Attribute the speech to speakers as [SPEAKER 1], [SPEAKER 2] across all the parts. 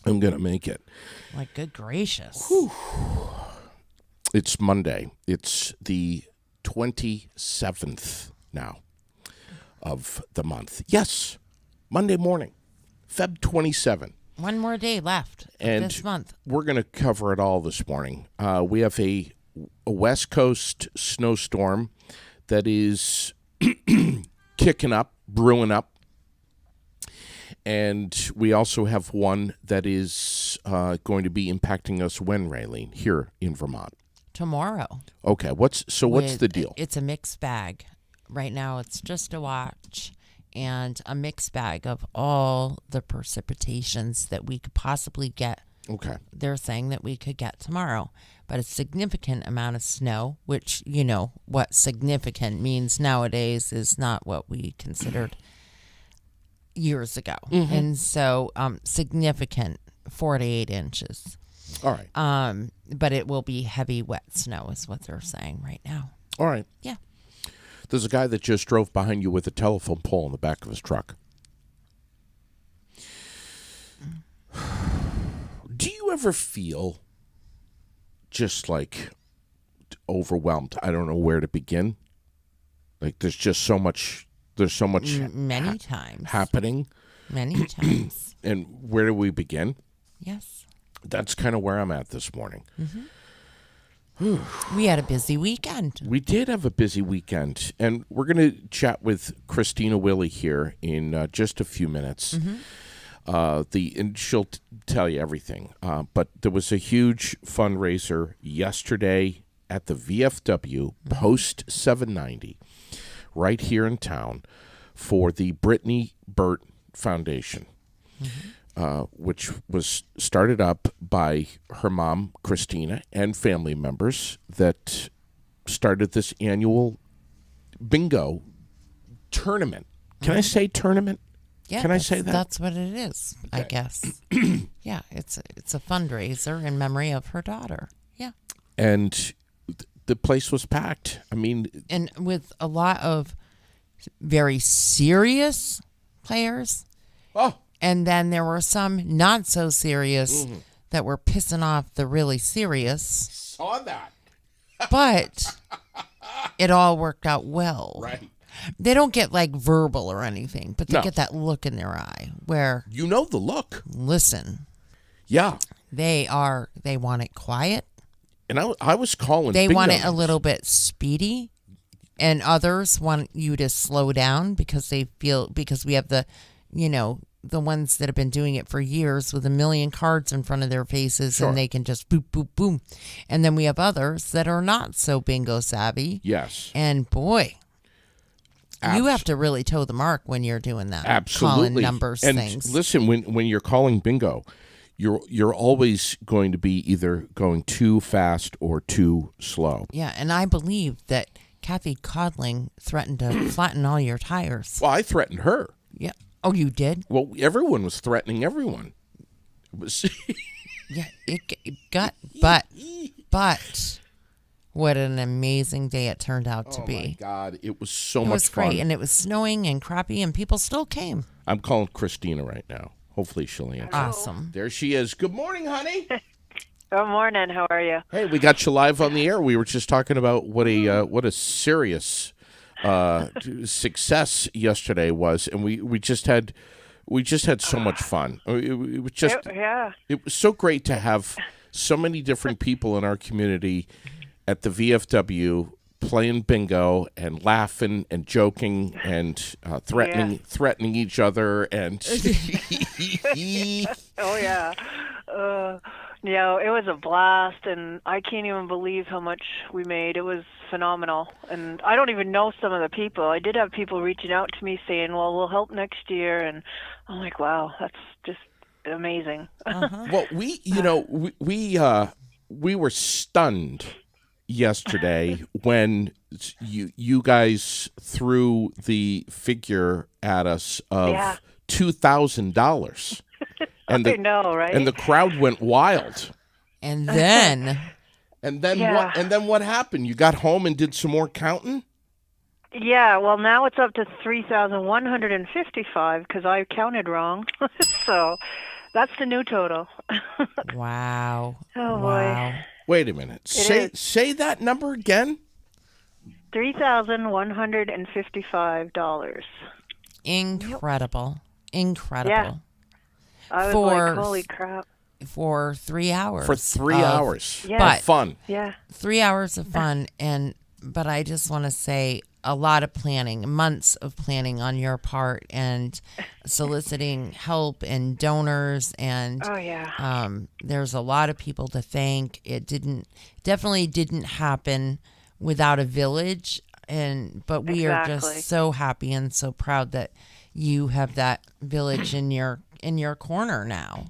[SPEAKER 1] I'm going to make it.
[SPEAKER 2] Like, good gracious.
[SPEAKER 1] Whew. It's Monday. It's the 27th now of the month. Yes, Monday morning, Feb 27.
[SPEAKER 2] One more day left
[SPEAKER 1] And
[SPEAKER 2] this month.
[SPEAKER 1] We're going to cover it all this morning. We have a West Coast snowstorm that is kicking up, brewing up. And we also have one that is going to be impacting us when, Raylene, here in Vermont?
[SPEAKER 2] Tomorrow.
[SPEAKER 1] Okay, what's the deal?
[SPEAKER 2] It's a mixed bag. Right now it's just a watch and a mixed bag of all the precipitations that we could possibly get.
[SPEAKER 1] Okay.
[SPEAKER 2] They're saying that we could get tomorrow. But a significant amount of snow, which, you know, what significant means nowadays is not what we considered years ago.
[SPEAKER 1] Mm-hmm.
[SPEAKER 2] And so significant 4 to 8 inches.
[SPEAKER 1] All right.
[SPEAKER 2] But it will be heavy, wet snow is what they're saying right now.
[SPEAKER 1] All right.
[SPEAKER 2] Yeah.
[SPEAKER 1] There's a guy that just drove behind you with a telephone pole in the back of his truck. Do you ever feel just like overwhelmed? I don't know where to begin. Like there's just so much. There's so much.
[SPEAKER 2] Many times.
[SPEAKER 1] Happening.
[SPEAKER 2] Many times.
[SPEAKER 1] And where do we begin?
[SPEAKER 2] Yes.
[SPEAKER 1] That's kind of where I'm at this morning.
[SPEAKER 2] Mm-hmm. We had a busy weekend.
[SPEAKER 1] We did have a busy weekend, and we're going to chat with Christina Willie here in just a few minutes.
[SPEAKER 2] Mm-hmm.
[SPEAKER 1] And she'll tell you everything. But there was a huge fundraiser yesterday at the VFW Post 790 right here in town for the Brittany Burt Foundation. Mm-hmm. Which was started up by her mom, Christina, and family members that started this annual bingo tournament. Can I say tournament?
[SPEAKER 2] Yeah,
[SPEAKER 1] Can I say that?
[SPEAKER 2] That's what it is, okay. I guess. Yeah, it's a fundraiser in memory of her daughter. Yeah.
[SPEAKER 1] And the place was packed. I mean...
[SPEAKER 2] And with a lot of very serious players.
[SPEAKER 1] Oh!
[SPEAKER 2] And then there were some not so serious that were pissing off the really serious.
[SPEAKER 1] Saw that.
[SPEAKER 2] But it all worked out well.
[SPEAKER 1] Right.
[SPEAKER 2] They don't get like verbal or anything, but they
[SPEAKER 1] No.
[SPEAKER 2] get that look in their eye where...
[SPEAKER 1] You know the look.
[SPEAKER 2] Listen.
[SPEAKER 1] Yeah.
[SPEAKER 2] They want it quiet.
[SPEAKER 1] And I was calling
[SPEAKER 2] They
[SPEAKER 1] bingo
[SPEAKER 2] want it a
[SPEAKER 1] names.
[SPEAKER 2] little bit speedy. And others want you to slow down because we have the, you know, the ones that have been doing it for years with a million cards in front of their faces.
[SPEAKER 1] Sure.
[SPEAKER 2] And they can just boop, boop, boom. And then we have others that are not so bingo savvy.
[SPEAKER 1] Yes.
[SPEAKER 2] And boy, you have to really toe the mark when you're doing that.
[SPEAKER 1] Absolutely.
[SPEAKER 2] Calling numbers,
[SPEAKER 1] and
[SPEAKER 2] things.
[SPEAKER 1] Listen, when you're calling bingo, you're always going to be either going too fast or too slow.
[SPEAKER 2] Yeah, and I believe that Kathy Codling threatened to flatten all your tires.
[SPEAKER 1] Well, I threatened her.
[SPEAKER 2] Yeah. Oh, you did?
[SPEAKER 1] Well, everyone was threatening everyone. It was
[SPEAKER 2] Yeah, it got, but what an amazing day it turned out to be.
[SPEAKER 1] Oh, my God. It was so
[SPEAKER 2] It
[SPEAKER 1] much
[SPEAKER 2] was
[SPEAKER 1] fun.
[SPEAKER 2] great, and it was snowing and crappy, and people still came.
[SPEAKER 1] I'm calling Christina right now. Hopefully she'll answer.
[SPEAKER 2] Awesome.
[SPEAKER 1] There she is. Good morning, honey.
[SPEAKER 3] Good morning. How are you?
[SPEAKER 1] Hey, we got you live on the air. We were just talking about what a serious success yesterday was, and we just had so much fun. It was just it was so great to have so many different people in our community at the VFW playing bingo and laughing and joking and threatening each other and
[SPEAKER 3] Oh yeah. It was a blast, and I can't even believe how much we made. It was phenomenal, and I don't even know some of the people. I did have people reaching out to me saying, well, we'll help next year, and I'm like, wow, that's just amazing.
[SPEAKER 1] Well, we were stunned yesterday when you guys threw the figure at us of $2,000. And
[SPEAKER 3] I know, right?
[SPEAKER 1] And the crowd went wild.
[SPEAKER 2] And then
[SPEAKER 1] what happened? You got home and did some more counting?
[SPEAKER 3] Yeah, well, now it's up to 3,155 because I counted wrong. So That's the new total.
[SPEAKER 2] Wow.
[SPEAKER 3] Oh, boy.
[SPEAKER 2] Wow.
[SPEAKER 1] Wait a minute. Say that number again.
[SPEAKER 3] $3,155.
[SPEAKER 2] Incredible. Incredible.
[SPEAKER 3] Yeah. I was
[SPEAKER 2] For-
[SPEAKER 3] like, holy crap.
[SPEAKER 2] For 3 hours.
[SPEAKER 1] For 3
[SPEAKER 2] of-
[SPEAKER 1] hours.
[SPEAKER 3] Yeah.
[SPEAKER 2] But-
[SPEAKER 1] Fun.
[SPEAKER 3] Yeah.
[SPEAKER 2] 3 hours of fun, but I just want to say a lot of planning, months of planning on your part, and soliciting help and donors, and
[SPEAKER 3] Oh, yeah.
[SPEAKER 2] there's a lot of people to thank. It definitely didn't happen without a village, but we are
[SPEAKER 3] Exactly.
[SPEAKER 2] just so happy and so proud that you have that village in your corner now.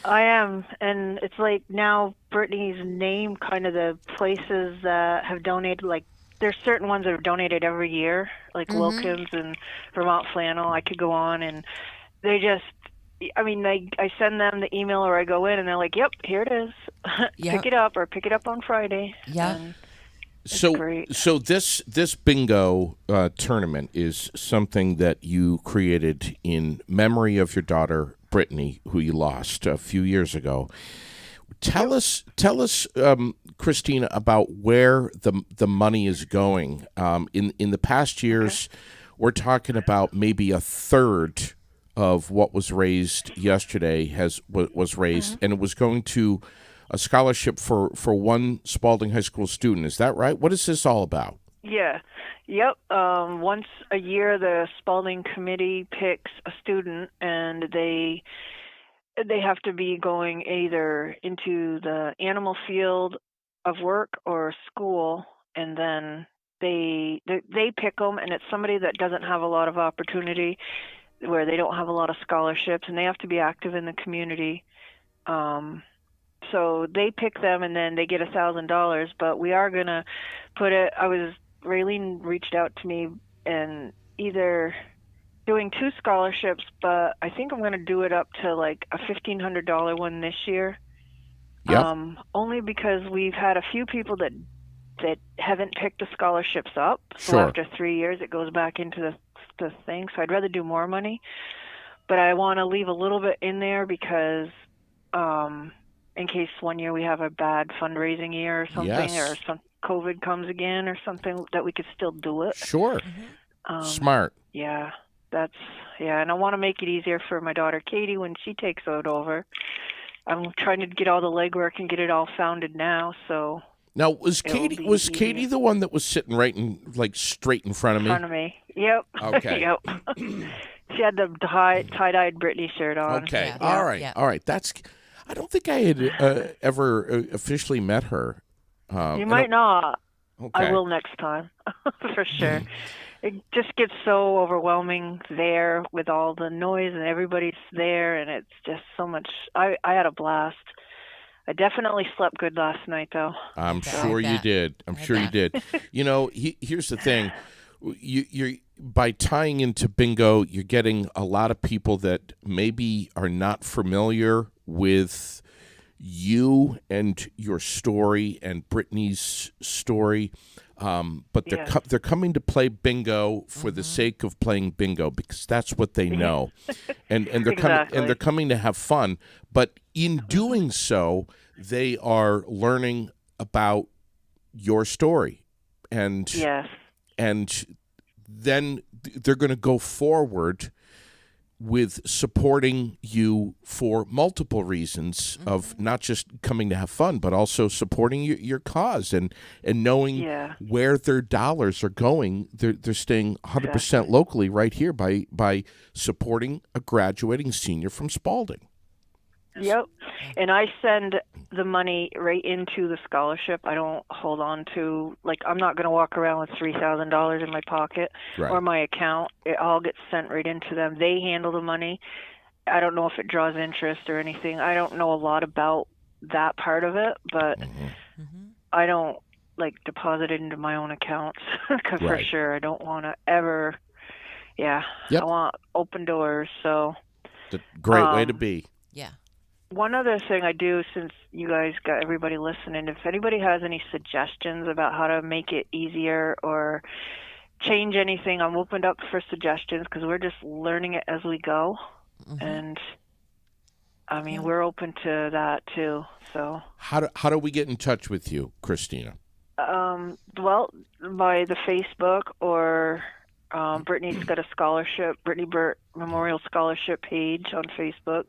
[SPEAKER 3] I am, and it's like now Brittany's named kind of the places that have donated. Like there's certain ones that have donated every year, like Wilkins and Vermont Flannel. I could go on, and they just, I mean, I send them the email or I go in, and they're like, "Yep, here it is.
[SPEAKER 2] Yep.
[SPEAKER 3] Pick it up or pick it up on Friday."
[SPEAKER 2] Yeah.
[SPEAKER 3] And
[SPEAKER 1] So this bingo tournament is something that you created in memory of your daughter Brittany, who you lost a few years ago. Tell us, Christina, about where the money is going. In the past years, we're talking about maybe a third of what was raised yesterday was raised, and it was going to a scholarship for one Spalding High School student. Is that right? What is this all about?
[SPEAKER 3] Yeah. Yep. Once a year, the Spalding committee picks a student, and they have to be going either into the animal field of work or school, and then they pick them, and it's somebody that doesn't have a lot of opportunity, where they don't have a lot of scholarships, and they have to be active in the community. So they pick them, and then they get $1,000. But we are gonna put it. Raylene reached out to me, and either doing 2 scholarships, but I think I'm gonna do it up to like a $1,500 one this year.
[SPEAKER 1] Yep.
[SPEAKER 3] Only because we've had a few people that haven't picked the scholarships up. So
[SPEAKER 1] Sure.
[SPEAKER 3] after 3 years, it goes back into the thing. So I'd rather do more money, but I want to leave a little bit in there because. In case one year we have a bad fundraising year or something,
[SPEAKER 1] Yes.
[SPEAKER 3] or some COVID comes again or something, that we could still do it.
[SPEAKER 1] Sure.
[SPEAKER 3] Um,
[SPEAKER 1] Smart.
[SPEAKER 3] Yeah, and I want to make it easier for my daughter Katie when she takes it over. I'm trying to get all the legwork and get it all founded now, so
[SPEAKER 1] Now, was
[SPEAKER 3] It'll
[SPEAKER 1] Katie
[SPEAKER 3] be
[SPEAKER 1] Katie
[SPEAKER 3] easier.
[SPEAKER 1] the one that was sitting straight in front of
[SPEAKER 3] in
[SPEAKER 1] me?
[SPEAKER 3] front of me. Yep.
[SPEAKER 1] Okay.
[SPEAKER 3] Yep. She had the tie-dyed Britney shirt on.
[SPEAKER 1] Okay.
[SPEAKER 2] Yeah.
[SPEAKER 1] All right.
[SPEAKER 2] Yeah.
[SPEAKER 1] All right. I don't think I had ever officially met her.
[SPEAKER 3] You might not.
[SPEAKER 1] Okay.
[SPEAKER 3] I will next time, for sure. It just gets so overwhelming there with all the noise and everybody's there, and it's just so much. I had a blast. I definitely slept good last night, though.
[SPEAKER 1] I'm
[SPEAKER 2] bet.
[SPEAKER 1] sure
[SPEAKER 2] I
[SPEAKER 1] you
[SPEAKER 2] bet.
[SPEAKER 1] did. I'm
[SPEAKER 2] I
[SPEAKER 1] sure you
[SPEAKER 2] bet.
[SPEAKER 1] did. You know, here's the thing. You're by tying into bingo, you're getting a lot of people that maybe are not familiar with you and your story and Brittany's story, but they're
[SPEAKER 3] Yes.
[SPEAKER 1] they're coming to play bingo for the sake of playing bingo because that's what they know, and they're
[SPEAKER 3] Exactly.
[SPEAKER 1] they're coming to have fun. But in doing so, they are learning about your story, and
[SPEAKER 3] Yes.
[SPEAKER 1] and then they're going to go forward with supporting you for multiple reasons of not just coming to have fun, but also supporting your cause and knowing
[SPEAKER 3] Yeah.
[SPEAKER 1] where their dollars are going. They're staying 100% locally right here by supporting a graduating senior from Spalding.
[SPEAKER 3] Yep. And I send the money right into the scholarship. I don't hold on to, like, I'm not going to walk around with $3,000 in my pocket
[SPEAKER 1] Right.
[SPEAKER 3] or my account. It all gets sent right into them. They handle the money. I don't know if it draws interest or anything. I don't know a lot about that part of it, but I don't, like, deposit it into my own accounts because for
[SPEAKER 1] Right.
[SPEAKER 3] sure I don't want to ever,
[SPEAKER 1] Yep.
[SPEAKER 3] I want open doors, so.
[SPEAKER 1] It's a great way to be.
[SPEAKER 2] Yeah.
[SPEAKER 3] One other thing I do, since you guys got everybody listening, if anybody has any suggestions about how to make it easier or change anything, I'm opened up for suggestions because we're just learning it as we go. And I mean, we're open to that too. So,
[SPEAKER 1] How do we get in touch with you, Christina?
[SPEAKER 3] well, by the Facebook or Brittany's got a scholarship, Brittany Burt Memorial Scholarship page on Facebook,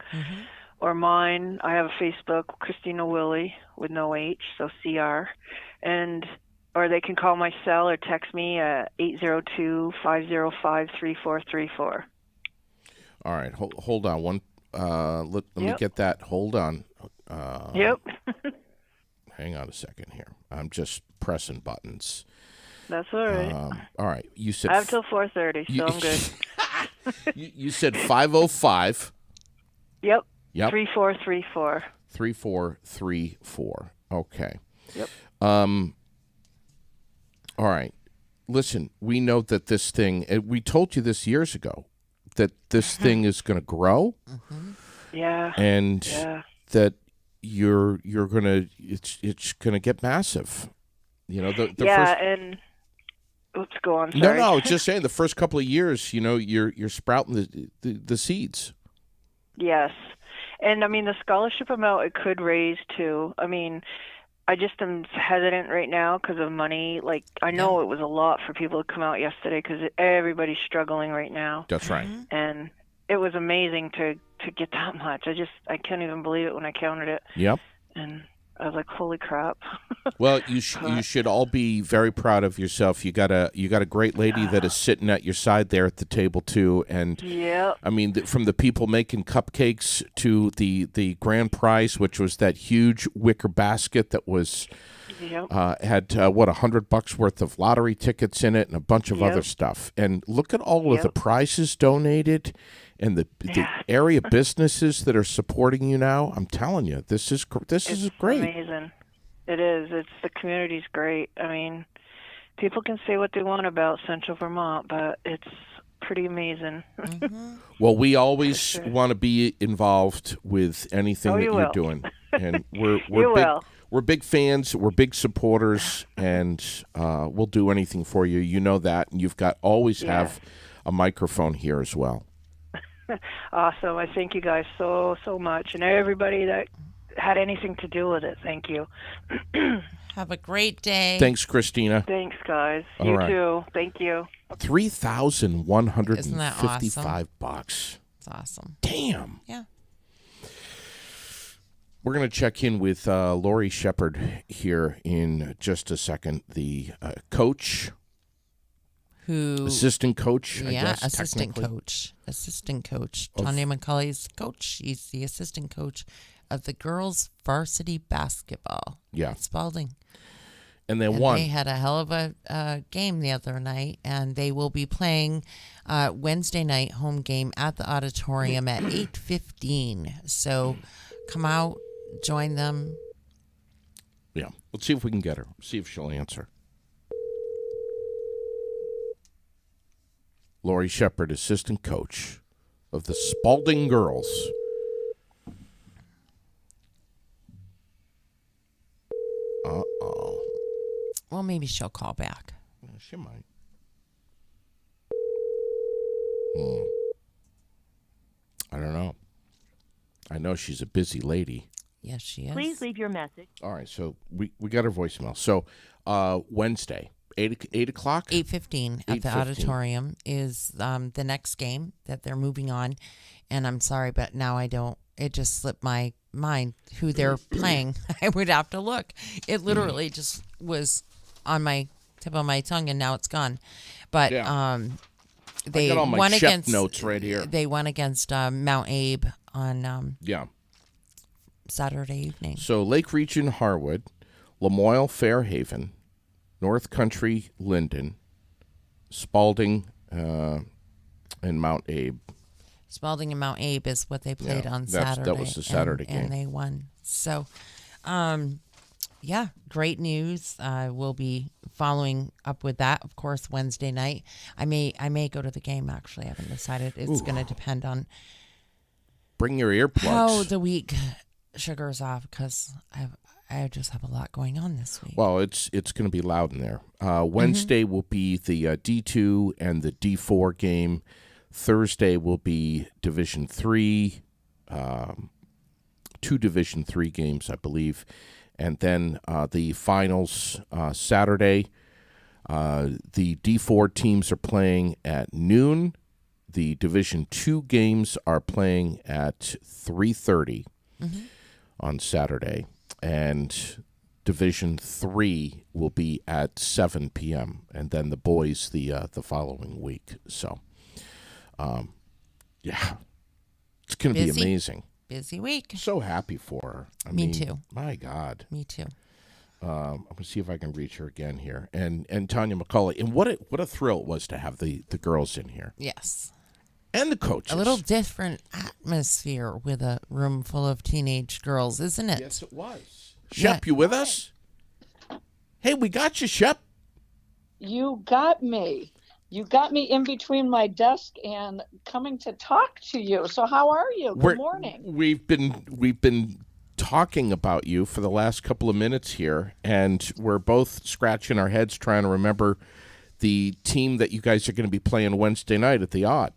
[SPEAKER 3] or mine. I have a Facebook, Christina Willie with no H, so CR, or they can call my cell or text me at 802-505-3434.
[SPEAKER 1] All right, hold on one. Let me get that. Hold on.
[SPEAKER 3] Yep.
[SPEAKER 1] Hang on a second here. I'm just pressing buttons.
[SPEAKER 3] That's all right.
[SPEAKER 1] All right, you said
[SPEAKER 3] I have till 4:30, so I'm good.
[SPEAKER 1] you said 505.
[SPEAKER 3] Yep.
[SPEAKER 1] Yep.
[SPEAKER 3] 3434.
[SPEAKER 1] 3434. Okay.
[SPEAKER 3] Yep.
[SPEAKER 1] All right. Listen, we know that this thing, we told you this years ago, that this thing is going to grow.
[SPEAKER 3] Yeah.
[SPEAKER 1] And
[SPEAKER 3] Yeah.
[SPEAKER 1] that you're going to, it's going to get massive. You know, the
[SPEAKER 3] Yeah,
[SPEAKER 1] first.
[SPEAKER 3] and oops, go on. Sorry.
[SPEAKER 1] No, just saying the first couple of years, you know, you're sprouting the seeds.
[SPEAKER 3] Yes. And I mean, the scholarship amount it could raise too. I mean, I just am hesitant right now because of money. Like, I know it was a lot for people to come out yesterday because everybody's struggling right now.
[SPEAKER 1] That's right.
[SPEAKER 3] And it was amazing to get that much. I can't even believe it when I counted it.
[SPEAKER 1] Yep.
[SPEAKER 3] And I was like, holy crap.
[SPEAKER 1] Well, you should all be very proud of yourself. You got a great lady that is sitting at your side there at the table too, and I mean, from the people making cupcakes to the grand prize, which was that huge wicker basket that was had what $100 worth of lottery tickets in it and a bunch of other stuff. And look at all of the prizes donated. And the area businesses that are supporting you now, I'm telling you, this is great.
[SPEAKER 3] Amazing. It is. The community's great. I mean, people can say what they want about Central Vermont, but it's pretty amazing.
[SPEAKER 1] Well, we always want to be involved with anything that you're doing, and we're big fans. We're big supporters, and we'll do anything for you. You know that, and you've got always have a microphone here as well.
[SPEAKER 3] Awesome. I thank you guys so much, and everybody that had anything to do with it. Thank you.
[SPEAKER 2] Have a great day.
[SPEAKER 1] Thanks, Christina.
[SPEAKER 3] Thanks, guys.
[SPEAKER 1] All
[SPEAKER 3] you
[SPEAKER 1] right.
[SPEAKER 3] too. Thank you.
[SPEAKER 1] $3,155.
[SPEAKER 2] It's awesome.
[SPEAKER 1] Damn.
[SPEAKER 2] Yeah.
[SPEAKER 1] We're going to check in with Lori Shepard here in just a second. The coach. Assistant coach, I guess.
[SPEAKER 2] Assistant coach. Tanya McCauley's coach. He's the assistant coach of the girls' varsity basketball.
[SPEAKER 1] Yeah.
[SPEAKER 2] At Spalding.
[SPEAKER 1] And they won.
[SPEAKER 2] They had a hell of a game the other night, and they will be playing Wednesday night home game at the auditorium at 8:15. So come out, join them.
[SPEAKER 1] Yeah. Let's see if we can get her. See if she'll answer. Lori Shepard, assistant coach of the Spalding girls. Uh-oh.
[SPEAKER 2] Well, maybe she'll call back.
[SPEAKER 1] Yeah, she might. I don't know. I know she's a busy lady.
[SPEAKER 2] Yes, she is.
[SPEAKER 4] Please leave your message.
[SPEAKER 1] All right, so we got her voicemail. So Wednesday, 8 o'clock?
[SPEAKER 2] 8:15 at the
[SPEAKER 1] 8:15.
[SPEAKER 2] auditorium is the next game that they're moving on. And I'm sorry, but now I don't. It just slipped my mind who they're playing. I would have to look. It literally just was on my tip of my tongue, and now it's gone. But they
[SPEAKER 1] I got all my
[SPEAKER 2] won
[SPEAKER 1] chef
[SPEAKER 2] against
[SPEAKER 1] notes right here.
[SPEAKER 2] They won against Mount Abe on Saturday evening.
[SPEAKER 1] So Lake Region Harwood, Lamoille Fairhaven, North Country Linden, Spalding, and Mount Abe.
[SPEAKER 2] Spalding and Mount Abe is what they played on Saturday.
[SPEAKER 1] That was the Saturday game.
[SPEAKER 2] And they won. So, great news. We'll be following up with that, of course, Wednesday night. I may go to the game, actually. I haven't decided. It's going to depend on
[SPEAKER 1] Bring your earplugs.
[SPEAKER 2] how the week sugars off, because I just have a lot going on this week.
[SPEAKER 1] Well, it's going to be loud in there. Wednesday will be the D2 and the D4 game. Thursday will be Division 3. 2 Division III games, I believe. And then the finals Saturday. The D4 teams are playing at noon. The Division II games are playing at 3:30 on Saturday. And Division III will be at 7 p.m. and then the boys the following week. So, yeah, it's going to be
[SPEAKER 2] Busy.
[SPEAKER 1] amazing.
[SPEAKER 2] Busy week.
[SPEAKER 1] So happy for her. I
[SPEAKER 2] Me
[SPEAKER 1] mean,
[SPEAKER 2] too.
[SPEAKER 1] My God.
[SPEAKER 2] Me too.
[SPEAKER 1] I'm going to see if I can reach her again here. And Tanya McCauley. And what a thrill it was to have the girls in here.
[SPEAKER 2] Yes.
[SPEAKER 1] And the coaches.
[SPEAKER 2] A little different atmosphere with a room full of teenage girls, isn't it?
[SPEAKER 1] Yes, it was.
[SPEAKER 2] Yeah.
[SPEAKER 1] Shep, you with us? Hey, we got you, Shep.
[SPEAKER 4] You got me. You got me in between my desk and coming to talk to you. So how are you? Good morning.
[SPEAKER 1] We've been talking about you for the last couple of minutes here, and we're both scratching our heads trying to remember the team that you guys are going to be playing Wednesday night at the Odd.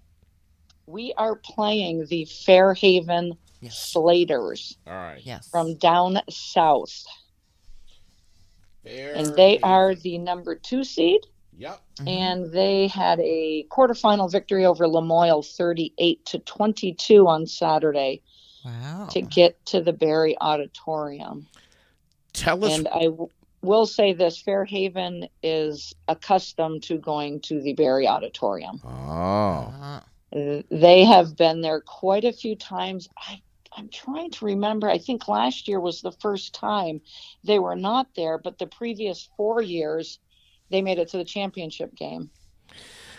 [SPEAKER 4] We are playing the Fairhaven Slaters
[SPEAKER 1] All right.
[SPEAKER 2] Yes.
[SPEAKER 4] from down south. And they are the number 2 seed.
[SPEAKER 1] Yep.
[SPEAKER 4] And they had a quarterfinal victory over Lamoille 38-22 on Saturday
[SPEAKER 2] Wow.
[SPEAKER 4] to get to the Barry Auditorium.
[SPEAKER 1] Tell us.
[SPEAKER 4] And will say this, Fairhaven is accustomed to going to the Barry Auditorium.
[SPEAKER 1] Oh.
[SPEAKER 4] They have been there quite a few times. I'm trying to remember. I think last year was the first time they were not there, but the previous 4 years they made it to the championship game.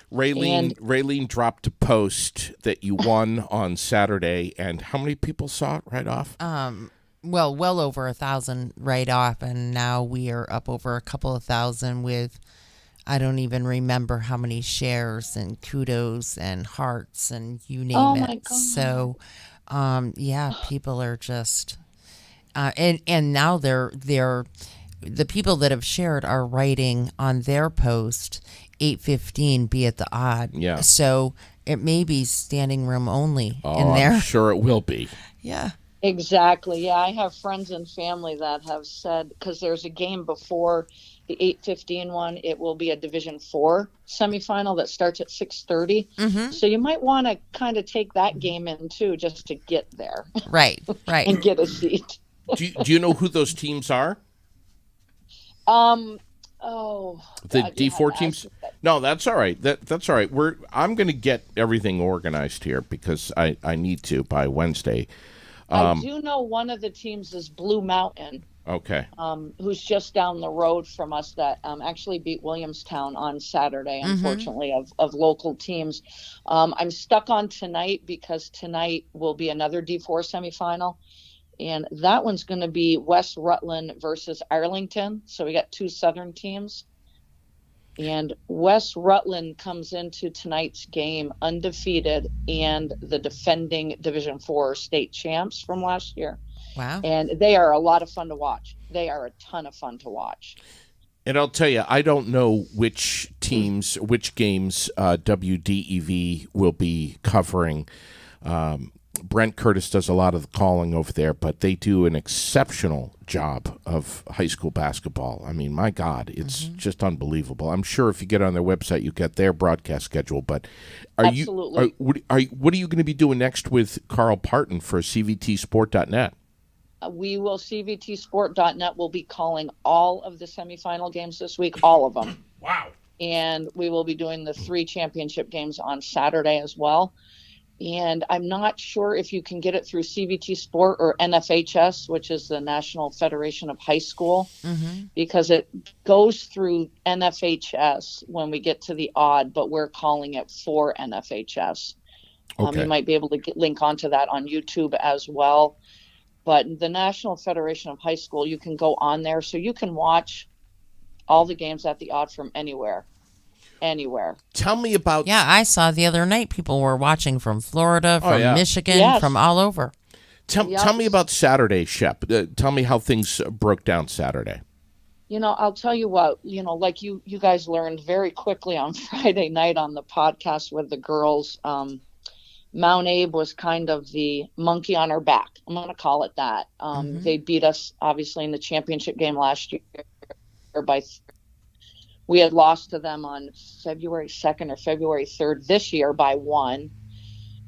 [SPEAKER 1] Raylene dropped a post that you won on Saturday, and how many people saw it right off?
[SPEAKER 2] Well over 1,000 right off, and now we are up over a couple of thousand with, I don't even remember how many shares and kudos and hearts and you name
[SPEAKER 4] Oh
[SPEAKER 2] it.
[SPEAKER 4] my God.
[SPEAKER 2] So, yeah, people are just, and now they're the people that have shared are writing on their post 8:15 be at the Odd.
[SPEAKER 1] Yeah.
[SPEAKER 2] So it may be standing room only
[SPEAKER 1] Oh,
[SPEAKER 2] in there.
[SPEAKER 1] I'm sure it will be.
[SPEAKER 2] Yeah.
[SPEAKER 4] Exactly. Yeah, I have friends and family that have said, because there's a game before the 8:15 one, it will be a Division 4 semifinal that starts at 6:30.
[SPEAKER 2] Mm-hmm.
[SPEAKER 4] So you might want to kind of take that game in too, just to get there
[SPEAKER 2] Right.
[SPEAKER 4] and get a seat.
[SPEAKER 1] Do you know who those teams are?
[SPEAKER 4] The
[SPEAKER 1] The D4 teams? No, that's all right. That's all right. I'm going to get everything organized here because I need to by Wednesday.
[SPEAKER 4] I do know one of the teams is Blue Mountain,
[SPEAKER 1] Okay.
[SPEAKER 4] who's just down the road from us that actually beat Williamstown on Saturday, unfortunately, of local teams. I'm stuck on tonight because tonight will be another D4 semifinal. And that one's going to be West Rutland versus Arlington. So we got 2 Southern teams. And West Rutland comes into tonight's game undefeated and the defending Division 4 state champs from last year.
[SPEAKER 2] Wow.
[SPEAKER 4] And they are a lot of fun to watch. They are a ton of fun to watch.
[SPEAKER 1] And I'll tell you, I don't know which games WDEV will be covering. Brent Curtis does a lot of the calling over there, but they do an exceptional job of high school basketball. I mean, my God, it's just unbelievable. I'm sure if you get on their website, you get their broadcast schedule. But
[SPEAKER 4] Absolutely.
[SPEAKER 1] what are you going to be doing next with Carl Parton for CVTsport.net?
[SPEAKER 4] CVTsport.net will be calling all of the semifinal games this week, all of them.
[SPEAKER 1] Wow.
[SPEAKER 4] And we will be doing the 3 championship games on Saturday as well. And I'm not sure if you can get it through CVT Sport or NFHS, which is the National Federation of High School, because it goes through NFHS when we get to the Odd, but we're calling it for NFHS.
[SPEAKER 1] Okay.
[SPEAKER 4] You might be able to link onto that on YouTube as well. But the National Federation of High School, you can go on there, so you can watch all the games at the Odd from anywhere.
[SPEAKER 1] Tell me about...
[SPEAKER 2] Yeah, I saw the other night people were watching from Florida, from Michigan, from all over.
[SPEAKER 1] Tell me about Saturday, Shep. Tell me how things broke down Saturday.
[SPEAKER 4] I'll tell you what, like you guys learned very quickly on Friday night on the podcast with the girls, Mount Abe was kind of the monkey on our back. I'm going to call it that. They beat us, obviously, in the championship game last year we had lost to them on February 2nd or February 3rd this year by 1.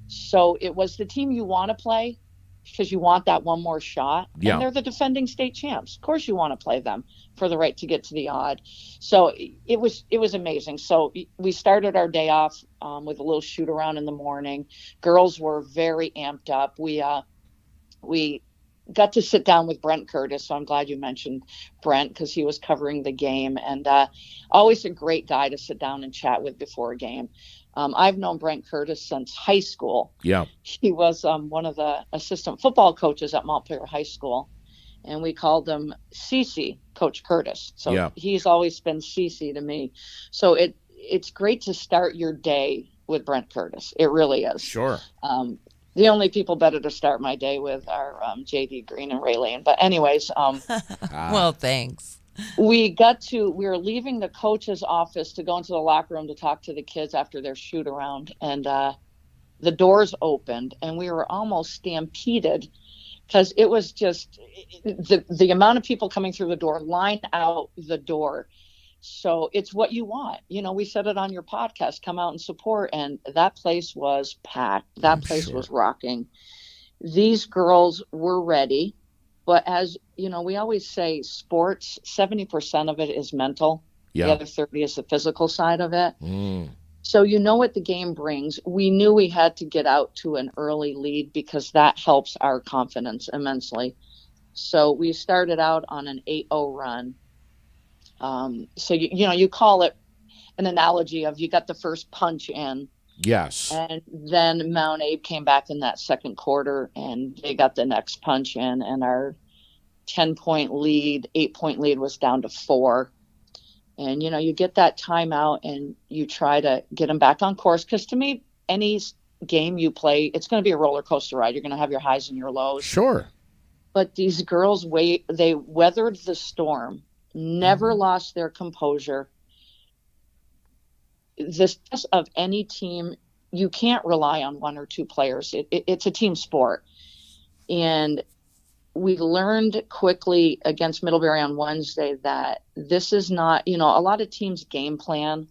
[SPEAKER 4] So it was the team you want to play because you want that one more shot.
[SPEAKER 1] Yeah.
[SPEAKER 4] And they're the defending state champs. Of course you want to play them for the right to get to the odd. So it was amazing. So we started our day off with a little shoot around in the morning. Girls were very amped up. We got to sit down with Brent Curtis. So I'm glad you mentioned Brent because he was covering the game, and always a great guy to sit down and chat with before a game. I've known Brent Curtis since high school.
[SPEAKER 1] Yeah.
[SPEAKER 4] He was one of the assistant football coaches at Montpelier High School, and we called him CC, Coach Curtis. So he's always been CC to me. So it's great to start your day with Brent Curtis. It really is.
[SPEAKER 1] Sure.
[SPEAKER 4] The only people better to start my day with are JD Green and Ray Lane. But anyways,
[SPEAKER 2] well, thanks.
[SPEAKER 4] We were leaving the coach's office to go into the locker room to talk to the kids after their shoot around. And the doors opened and we were almost stampeded because it was just the amount of people coming through the door, lined out the door. So it's what you want. We said it on your podcast, come out and support. And that place was packed. That place was rocking. These girls were ready. But as we always say, sports, 70% of it is mental. Yeah. The other 30 is the physical side of it. So what the game brings. We knew we had to get out to an early lead because that helps our confidence immensely. So we started out on an 8-0 run. So you call it an analogy of you got the first punch in.
[SPEAKER 1] Yes.
[SPEAKER 4] And then Mount Abe came back in that second quarter and they got the next punch in, and our 10-point lead, 8-point lead was down to 4. And, you get that timeout and you try to get them back on course. Because to me, any game you play, it's going to be a roller coaster ride. You're going to have your highs and your lows.
[SPEAKER 1] Sure.
[SPEAKER 4] But these girls, they weathered the storm. Never lost their composure. The success of any team, you can't rely on one or two players. It's a team sport. And we learned quickly against Middlebury on Wednesday that this is not, a lot of teams game plan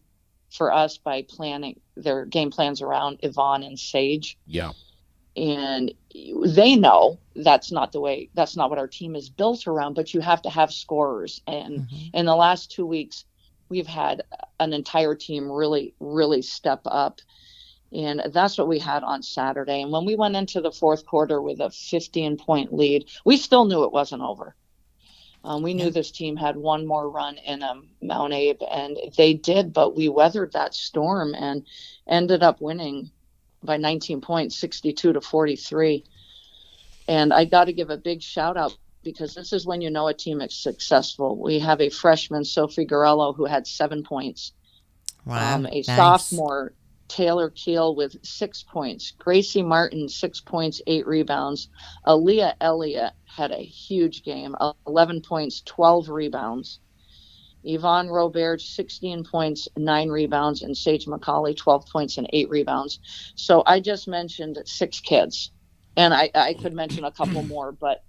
[SPEAKER 4] for us by planning their game plans around Yvonne and Sage.
[SPEAKER 1] Yeah.
[SPEAKER 4] And they know that's not what our team is built around, but you have to have scorers. And in the last 2 weeks, we've had an entire team really, really step up. And that's what we had on Saturday. And when we went into the fourth quarter with a 15-point lead, we still knew it wasn't over. We knew this team had one more run in Mount Abe, and they did, but we weathered that storm and ended up winning by 19 points, 62-43. And I got to give a big shout out because this is when a team is successful. We have a freshman, Sophie Garello, who had 7 points.
[SPEAKER 2] Wow.
[SPEAKER 4] Nice. Sophomore, Taylor Keel, with 6 points. Gracie Martin, 6 points, 8 rebounds. Aaliyah Elliott had a huge game, 11 points, 12 rebounds. Yvonne Robert, 16 points, 9 rebounds, and Sage McCauley, 12 points and 8 rebounds. So I just mentioned 6 kids, and I could mention a couple more, but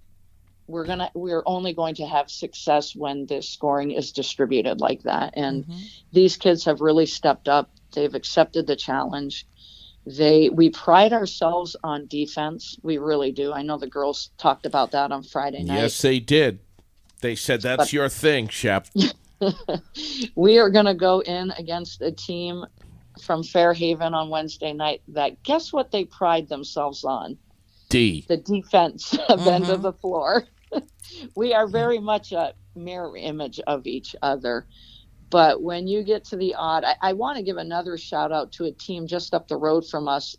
[SPEAKER 4] we're only going to have success when the scoring is distributed like that. And these kids have really stepped up. They've accepted the challenge. We pride ourselves on defense. We really do. I know the girls talked about that on Friday night.
[SPEAKER 1] Yes, they did. They said that's your thing, Shep.
[SPEAKER 4] We are going to go in against a team from Fairhaven on Wednesday night that, guess what they pride themselves on? The defensive end of the floor. We are very much a mirror image of each other. But when you get to the odd, I want to give another shout out to a team just up the road from us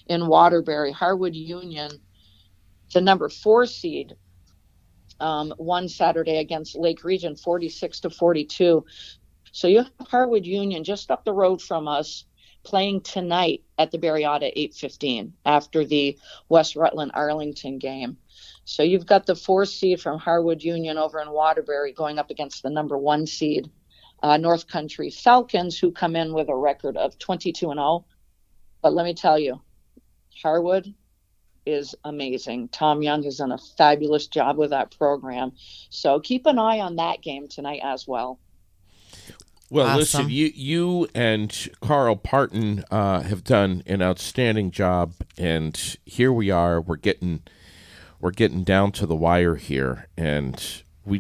[SPEAKER 4] in Waterbury, Harwood Union, the number 4 seed. One Saturday against Lake Region, 46-42. So you have Harwood Union just up the road from us playing tonight at the Berriotta 8:15 after the West Rutland Arlington game. So you've got the 4 seed from Harwood Union over in Waterbury going up against the number 1 seed North Country Falcons, who come in with a record of 22-0. But let me tell you, Harwood is amazing. Tom Young has done a fabulous job with that program. So keep an eye on that game tonight as well.
[SPEAKER 1] Well,
[SPEAKER 2] Awesome.
[SPEAKER 1] listen, you and Carl Parton have done an outstanding job, and here we are. We're getting down to the wire here, and we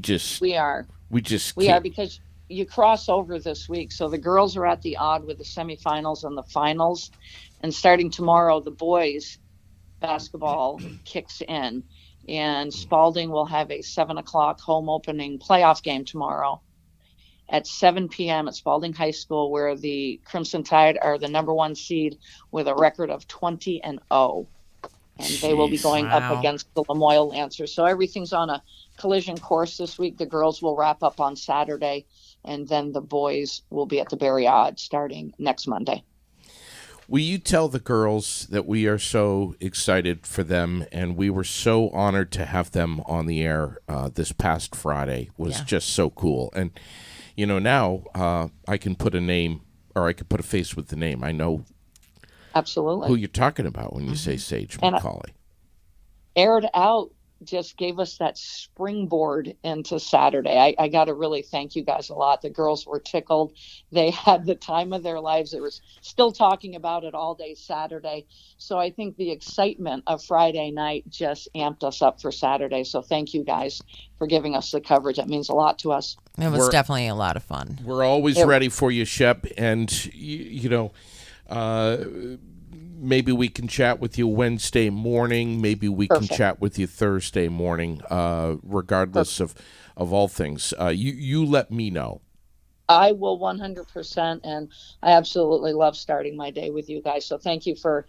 [SPEAKER 4] are
[SPEAKER 1] can't.
[SPEAKER 4] because you cross over this week. So the girls are at the odd with the semifinals and the finals, and starting tomorrow, the boys basketball kicks in, and Spalding will have a 7:00 home opening playoff game tomorrow at 7 p.m. at Spalding High School, where the Crimson Tide are the number 1 seed with a record of 20-0. And they will be going
[SPEAKER 2] Wow.
[SPEAKER 4] up against the Lamoille Lancers. So everything's on a collision course this week. The girls will wrap up on Saturday, and then the boys will be at the Barry Odd starting next Monday.
[SPEAKER 1] Will you tell the girls that we are so excited for them, and we were so honored to have them on the air this past Friday? Was just so cool. And now I can put a name, or I can put a face with the name. I know
[SPEAKER 4] Absolutely.
[SPEAKER 1] who you're talking about when you say Sage
[SPEAKER 4] And
[SPEAKER 1] McCauley.
[SPEAKER 4] Aired Out just gave us that springboard into Saturday. I got to really thank you guys a lot. The girls were tickled. They had the time of their lives. It was still talking about it all day Saturday. So I think the excitement of Friday night just amped us up for Saturday. So thank you guys for giving us the coverage. That means a lot to us.
[SPEAKER 2] It was definitely a lot of fun.
[SPEAKER 1] We're always ready for you, Shep, and maybe we can chat with you Wednesday morning. Maybe we can chat with you Thursday morning, regardless of all things. You let me know.
[SPEAKER 4] I will 100%, and I absolutely love starting my day with you guys. So thank you for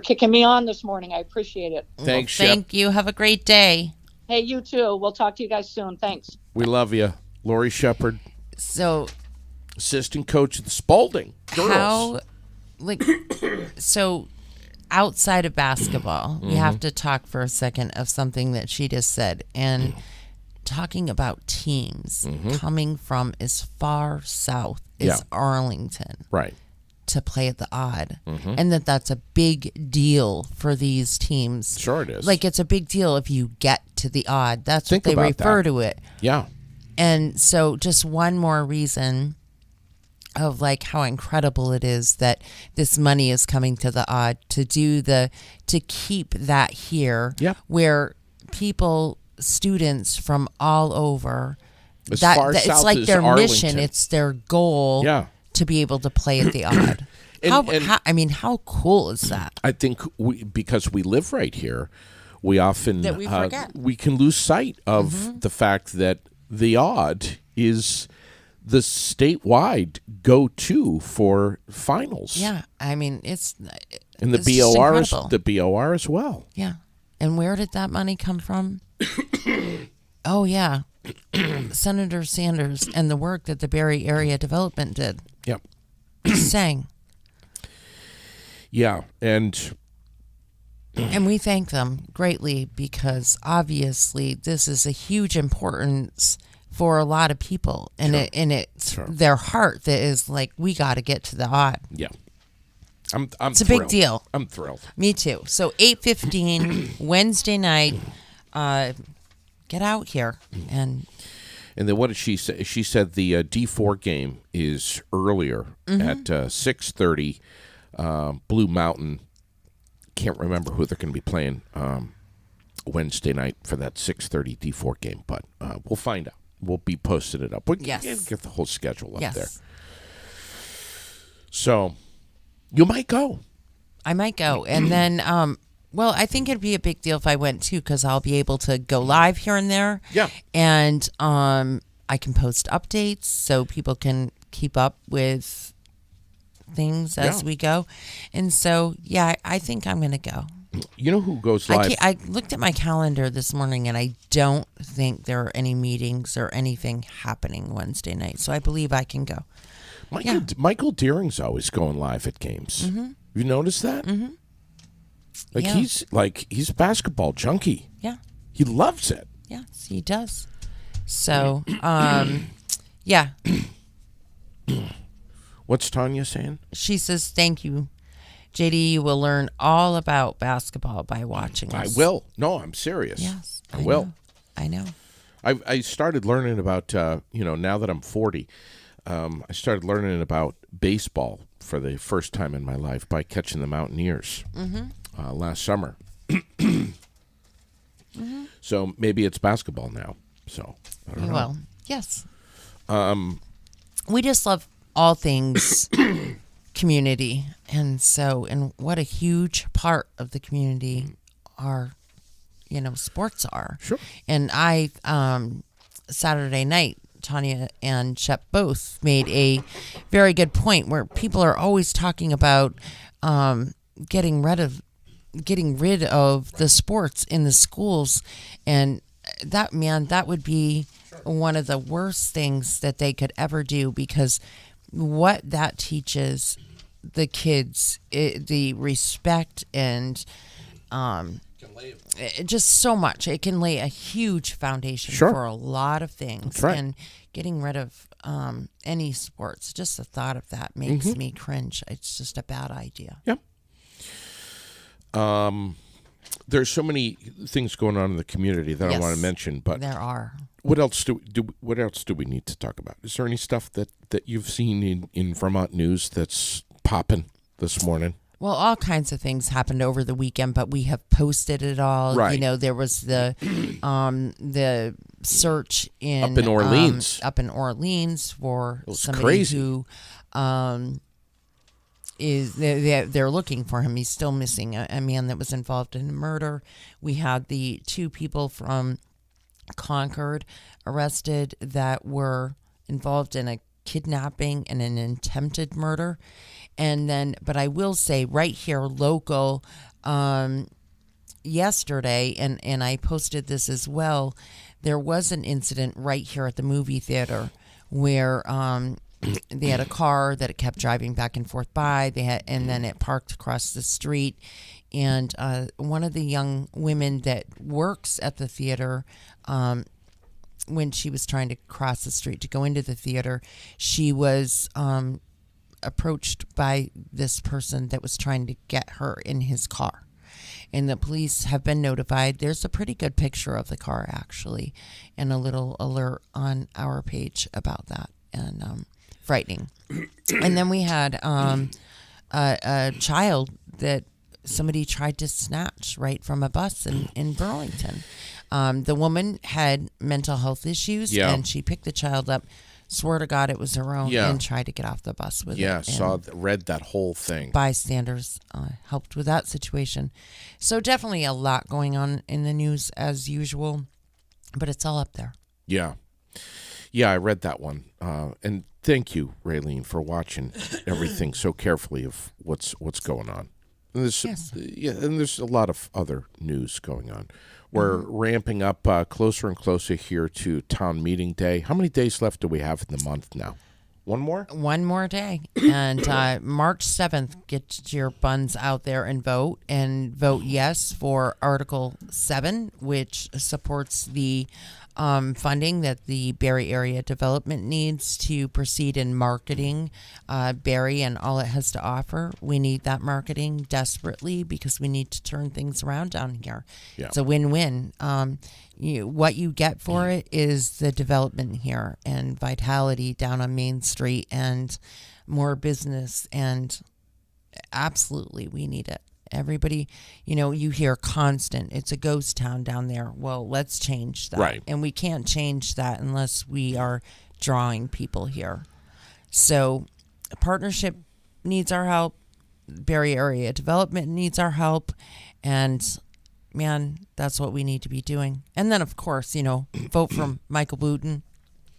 [SPEAKER 4] kicking me on this morning. I appreciate it.
[SPEAKER 1] Thanks, Shep.
[SPEAKER 2] Thank you. Have a great day.
[SPEAKER 4] Hey, you too. We'll talk to you guys soon. Thanks.
[SPEAKER 1] We love you. Lori Shepard,
[SPEAKER 2] So
[SPEAKER 1] assistant coach of the Spalding girls.
[SPEAKER 2] So outside of basketball, we have to talk for a second of something that she just said, and talking about teams coming from as far south as Arlington
[SPEAKER 1] Right.
[SPEAKER 2] to play at the Odd, and that's a big deal for these teams.
[SPEAKER 1] Sure it is.
[SPEAKER 2] Like, it's a big deal if you get to the Odd. That's
[SPEAKER 1] Think
[SPEAKER 2] what they
[SPEAKER 1] about
[SPEAKER 2] refer
[SPEAKER 1] that.
[SPEAKER 2] to it.
[SPEAKER 1] Yeah.
[SPEAKER 2] And so just one more reason of like how incredible it is that this money is coming to the Odd to keep that here.
[SPEAKER 1] Yep.
[SPEAKER 2] Where students from all over,
[SPEAKER 1] As far
[SPEAKER 2] it's
[SPEAKER 1] south
[SPEAKER 2] like
[SPEAKER 1] as
[SPEAKER 2] their mission,
[SPEAKER 1] Arlington.
[SPEAKER 2] it's their goal
[SPEAKER 1] Yeah.
[SPEAKER 2] to be able to play at the Odd. How cool is that?
[SPEAKER 1] I think because we live right here, we often
[SPEAKER 2] That we forget.
[SPEAKER 1] we can lose sight of the fact that the Odd is the statewide go-to for finals.
[SPEAKER 2] Yeah, I mean it's
[SPEAKER 1] And the
[SPEAKER 2] it's just
[SPEAKER 1] BOR
[SPEAKER 2] incredible.
[SPEAKER 1] as well.
[SPEAKER 2] Yeah. And where did that money come from? Oh, yeah. Senator Sanders and the work that the Barry Area Development did.
[SPEAKER 1] Yep.
[SPEAKER 2] Just saying.
[SPEAKER 1] Yeah, and
[SPEAKER 2] We thank them greatly because obviously this is a huge importance for a lot of people. And it's their heart that is like, we got to get to the Odd.
[SPEAKER 1] yeah. I'm
[SPEAKER 2] It's a
[SPEAKER 1] thrilled.
[SPEAKER 2] big deal.
[SPEAKER 1] I'm thrilled.
[SPEAKER 2] Me too. So 8:15 Wednesday night, get out here and
[SPEAKER 1] And then what did she say? She said the D4 game is earlier at 6:30. Blue Mountain. Can't remember who they're going to be playing Wednesday night for that 6:30 D4 game, but we'll find out. We'll be posting it up. We can get the whole schedule up there. So you might go.
[SPEAKER 2] I might go. And then, I think it'd be a big deal if I went too, because I'll be able to go live here and there.
[SPEAKER 1] Yeah.
[SPEAKER 2] And I can post updates so people can keep up with things as we go. And so, I think I'm going to go.
[SPEAKER 1] You know who goes live?
[SPEAKER 2] I looked at my calendar this morning, and I don't think there are any meetings or anything happening Wednesday night. So I believe I can go.
[SPEAKER 1] Michael Deering's always going live at games. You notice that? Like he's a basketball junkie.
[SPEAKER 2] Yeah.
[SPEAKER 1] He loves it.
[SPEAKER 2] Yes, he does. So, yeah.
[SPEAKER 1] What's Tanya saying?
[SPEAKER 2] She says, thank you. JD, you will learn all about basketball by watching
[SPEAKER 1] I
[SPEAKER 2] us.
[SPEAKER 1] will. No, I'm serious.
[SPEAKER 2] Yes,
[SPEAKER 1] I will.
[SPEAKER 2] I know.
[SPEAKER 1] I started learning about, now that I'm 40, I started learning about baseball for the first time in my life by catching the Mountaineers last summer. So maybe it's basketball now. So I don't know.
[SPEAKER 2] Well, yes. We just love all things community, and what a huge part of the community are, sports are.
[SPEAKER 1] Sure.
[SPEAKER 2] And I, Saturday night, Tanya and Shep both made a very good point where people are always talking about getting rid of the sports in the schools, and that would be one of the worst things that they could ever do, because what that teaches the kids, the respect and just so much. It can lay a huge foundation
[SPEAKER 1] Sure.
[SPEAKER 2] for a lot of things.
[SPEAKER 1] That's right.
[SPEAKER 2] And getting rid of any sports, just the thought of that makes me cringe. It's just a bad idea.
[SPEAKER 1] Yep. There's so many things going on in the community that I
[SPEAKER 2] Yes.
[SPEAKER 1] want to mention, but
[SPEAKER 2] There are.
[SPEAKER 1] what else do we need to talk about? Is there any stuff that you've seen in Vermont news that's popping this morning?
[SPEAKER 2] Well, all kinds of things happened over the weekend, but we have posted it all.
[SPEAKER 1] Right.
[SPEAKER 2] There was the search
[SPEAKER 1] Up in Orleans.
[SPEAKER 2] For
[SPEAKER 1] was
[SPEAKER 2] somebody
[SPEAKER 1] crazy.
[SPEAKER 2] who they're looking for him. He's still missing, a man that was involved in a murder. We had the 2 people from Concord arrested that were involved in a kidnapping and an attempted murder. And then, but I will say right here, local, yesterday, and I posted this as well, there was an incident right here at the movie theater where they had a car that it kept driving back and forth by. And then it parked across the street. And one of the young women that works at the theater, when she was trying to cross the street to go into the theater, she was approached by this person that was trying to get her in his car. And the police have been notified. There's a pretty good picture of the car, actually, and a little alert on our page about that. And frightening. And then we had a child that somebody tried to snatch right from a bus in Burlington. The woman had mental health issues,
[SPEAKER 1] Yeah.
[SPEAKER 2] and she picked the child up, swore to God it was her own,
[SPEAKER 1] Yeah.
[SPEAKER 2] and tried to get off the bus with it.
[SPEAKER 1] Yeah,
[SPEAKER 2] And
[SPEAKER 1] read that whole thing.
[SPEAKER 2] bystanders helped with that situation. So definitely a lot going on in the news as usual, but it's all up there.
[SPEAKER 1] Yeah. Yeah, I read that one. And thank you, Raylene, for watching everything so carefully of what's going on. And there's,
[SPEAKER 2] Yes.
[SPEAKER 1] and there's a lot of other news going on. We're ramping up closer and closer here to town meeting day. How many days left do we have in the month now? One more?
[SPEAKER 2] One more day. And March 7th, get your buns out there and vote yes for Article 7, which supports the funding that the Barrie Area Development needs to proceed in marketing Barrie and all it has to offer. We need that marketing desperately because we need to turn things around down here.
[SPEAKER 1] Yeah.
[SPEAKER 2] It's a win-win. What you get for it is the development here and vitality down on Main Street and more business, and absolutely we need it. Everybody, you hear constant, it's a ghost town down there. Well, let's change that.
[SPEAKER 1] Right.
[SPEAKER 2] And we can't change that unless we are drawing people here. So a partnership needs our help. Barrie Area Development needs our help. And man, that's what we need to be doing. And then, of course, vote for Michael Booten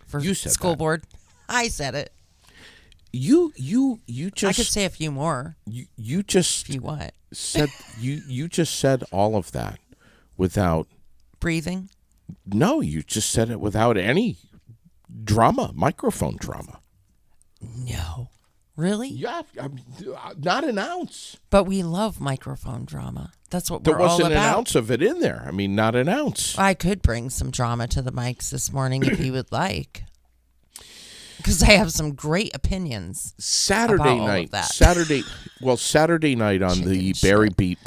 [SPEAKER 2] for
[SPEAKER 1] You said
[SPEAKER 2] school
[SPEAKER 1] that.
[SPEAKER 2] board. I said it.
[SPEAKER 1] You
[SPEAKER 2] I could
[SPEAKER 1] just
[SPEAKER 2] say a few more
[SPEAKER 1] you just
[SPEAKER 2] if you want.
[SPEAKER 1] said you just said all of that without
[SPEAKER 2] Breathing.
[SPEAKER 1] no, you just said it without any drama, microphone drama.
[SPEAKER 2] No. Really?
[SPEAKER 1] Yeah, not an ounce.
[SPEAKER 2] But we love microphone drama. That's what
[SPEAKER 1] There
[SPEAKER 2] we're all
[SPEAKER 1] wasn't an
[SPEAKER 2] about.
[SPEAKER 1] ounce of it in there. I mean, not an ounce.
[SPEAKER 2] I could bring some drama to the mics this morning if you would like. because I have some great opinions.
[SPEAKER 1] Saturday
[SPEAKER 2] about all of
[SPEAKER 1] night.
[SPEAKER 2] that.
[SPEAKER 1] Saturday night on the
[SPEAKER 2] Chicken
[SPEAKER 1] Barry Beat.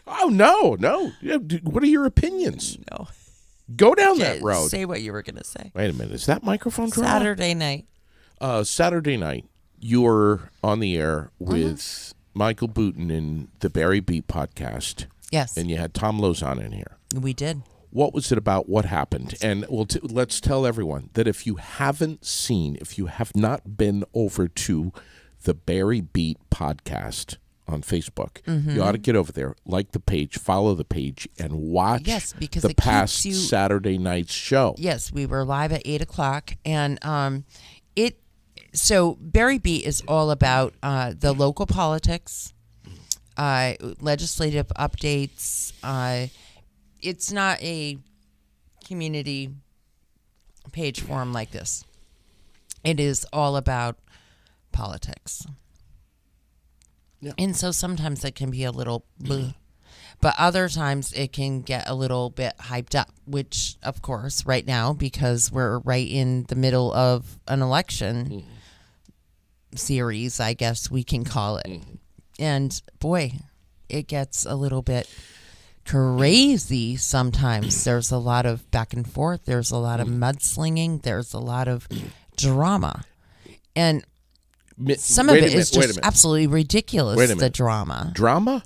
[SPEAKER 1] Oh no! Yeah, what are your opinions?
[SPEAKER 2] No.
[SPEAKER 1] Go down that road.
[SPEAKER 2] Say what you were going to say.
[SPEAKER 1] Wait a minute. Is that microphone drama?
[SPEAKER 2] Saturday night.
[SPEAKER 1] Saturday night, you were on the air with Michael Booten in the Barry Beat podcast,
[SPEAKER 2] Yes,
[SPEAKER 1] and you had Tom Lozon in here.
[SPEAKER 2] we did.
[SPEAKER 1] What was it about? What happened? And let's tell everyone that if you have not been over to the Barry Beat podcast on Facebook, you ought to get over there, like the page, follow the page, and watch
[SPEAKER 2] because
[SPEAKER 1] the
[SPEAKER 2] it keeps
[SPEAKER 1] past
[SPEAKER 2] you-
[SPEAKER 1] Saturday night's show.
[SPEAKER 2] Yes, we were live at 8:00, and So Barry Beat is all about the local politics, legislative updates. It's not a community page forum like this. It is all about politics.
[SPEAKER 1] Yeah.
[SPEAKER 2] And so sometimes it can be a little bleh, but other times it can get a little bit hyped up, which, of course, right now, because we're right in the middle of an election series, I guess we can call it. And boy, it gets a little bit crazy sometimes. There's a lot of back and forth. There's a lot of mudslinging. There's a lot of drama. And some of it is just absolutely ridiculous,
[SPEAKER 1] Wait a minute.
[SPEAKER 2] the drama.
[SPEAKER 1] Drama?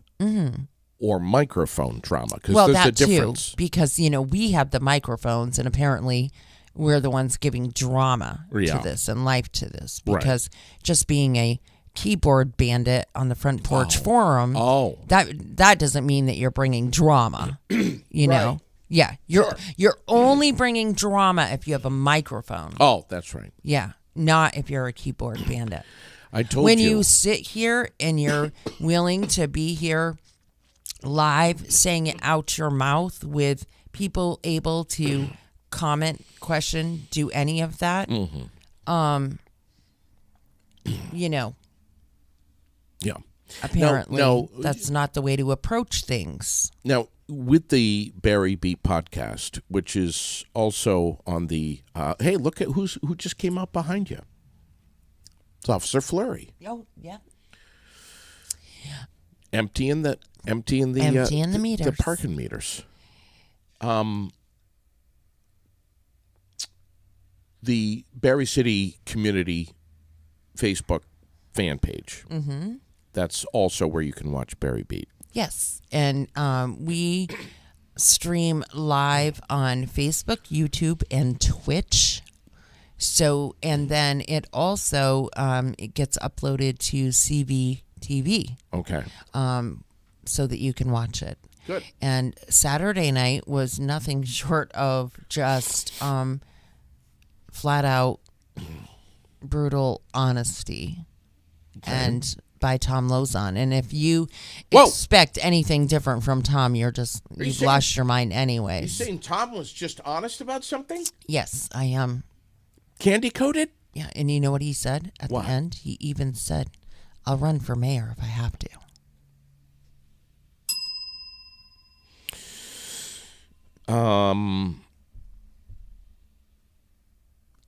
[SPEAKER 1] Or microphone drama? Because
[SPEAKER 2] Well,
[SPEAKER 1] there's
[SPEAKER 2] that
[SPEAKER 1] a difference.
[SPEAKER 2] too, because, we have the microphones, and apparently we're the ones giving drama
[SPEAKER 1] Yeah.
[SPEAKER 2] to this and life to this.
[SPEAKER 1] Right.
[SPEAKER 2] Because just being a keyboard bandit on the front porch forum,
[SPEAKER 1] Oh.
[SPEAKER 2] that doesn't mean that you're bringing drama, you know? Yeah, you're only bringing drama if you have a microphone.
[SPEAKER 1] Oh, that's right.
[SPEAKER 2] Yeah, not if you're a keyboard bandit.
[SPEAKER 1] I told
[SPEAKER 2] When
[SPEAKER 1] you.
[SPEAKER 2] you sit here and you're willing to be here live, saying it out your mouth with people able to comment, question, do any of that,
[SPEAKER 1] Yeah.
[SPEAKER 2] apparently
[SPEAKER 1] no.
[SPEAKER 2] that's not the way to approach things.
[SPEAKER 1] Now, with the Barry Beat podcast, which is also on the hey, look at who just came up behind you. It's Officer Fleury.
[SPEAKER 2] Oh, yeah.
[SPEAKER 1] Emptying the
[SPEAKER 2] meters.
[SPEAKER 1] the parking meters. The Barry City Community Facebook fan page. Mm-hmm. That's also where you can watch Barry Beat.
[SPEAKER 2] Yes, and we stream live on Facebook, YouTube, and Twitch. So, and then it also it gets uploaded to CVTV,
[SPEAKER 1] Okay.
[SPEAKER 2] so that you can watch it.
[SPEAKER 1] Good.
[SPEAKER 2] And Saturday night was nothing short of just flat out brutal honesty, and by Tom Lozon. And if you
[SPEAKER 1] Whoa.
[SPEAKER 2] expect anything different from Tom, you've
[SPEAKER 1] saying-
[SPEAKER 2] lost your mind
[SPEAKER 1] You
[SPEAKER 2] anyways.
[SPEAKER 1] saying Tom was just honest about something?
[SPEAKER 2] Yes, I am.
[SPEAKER 1] Candy coated?
[SPEAKER 2] Yeah, and you know what he said at
[SPEAKER 1] What?
[SPEAKER 2] the end? He even said, "I'll run for mayor if I have to."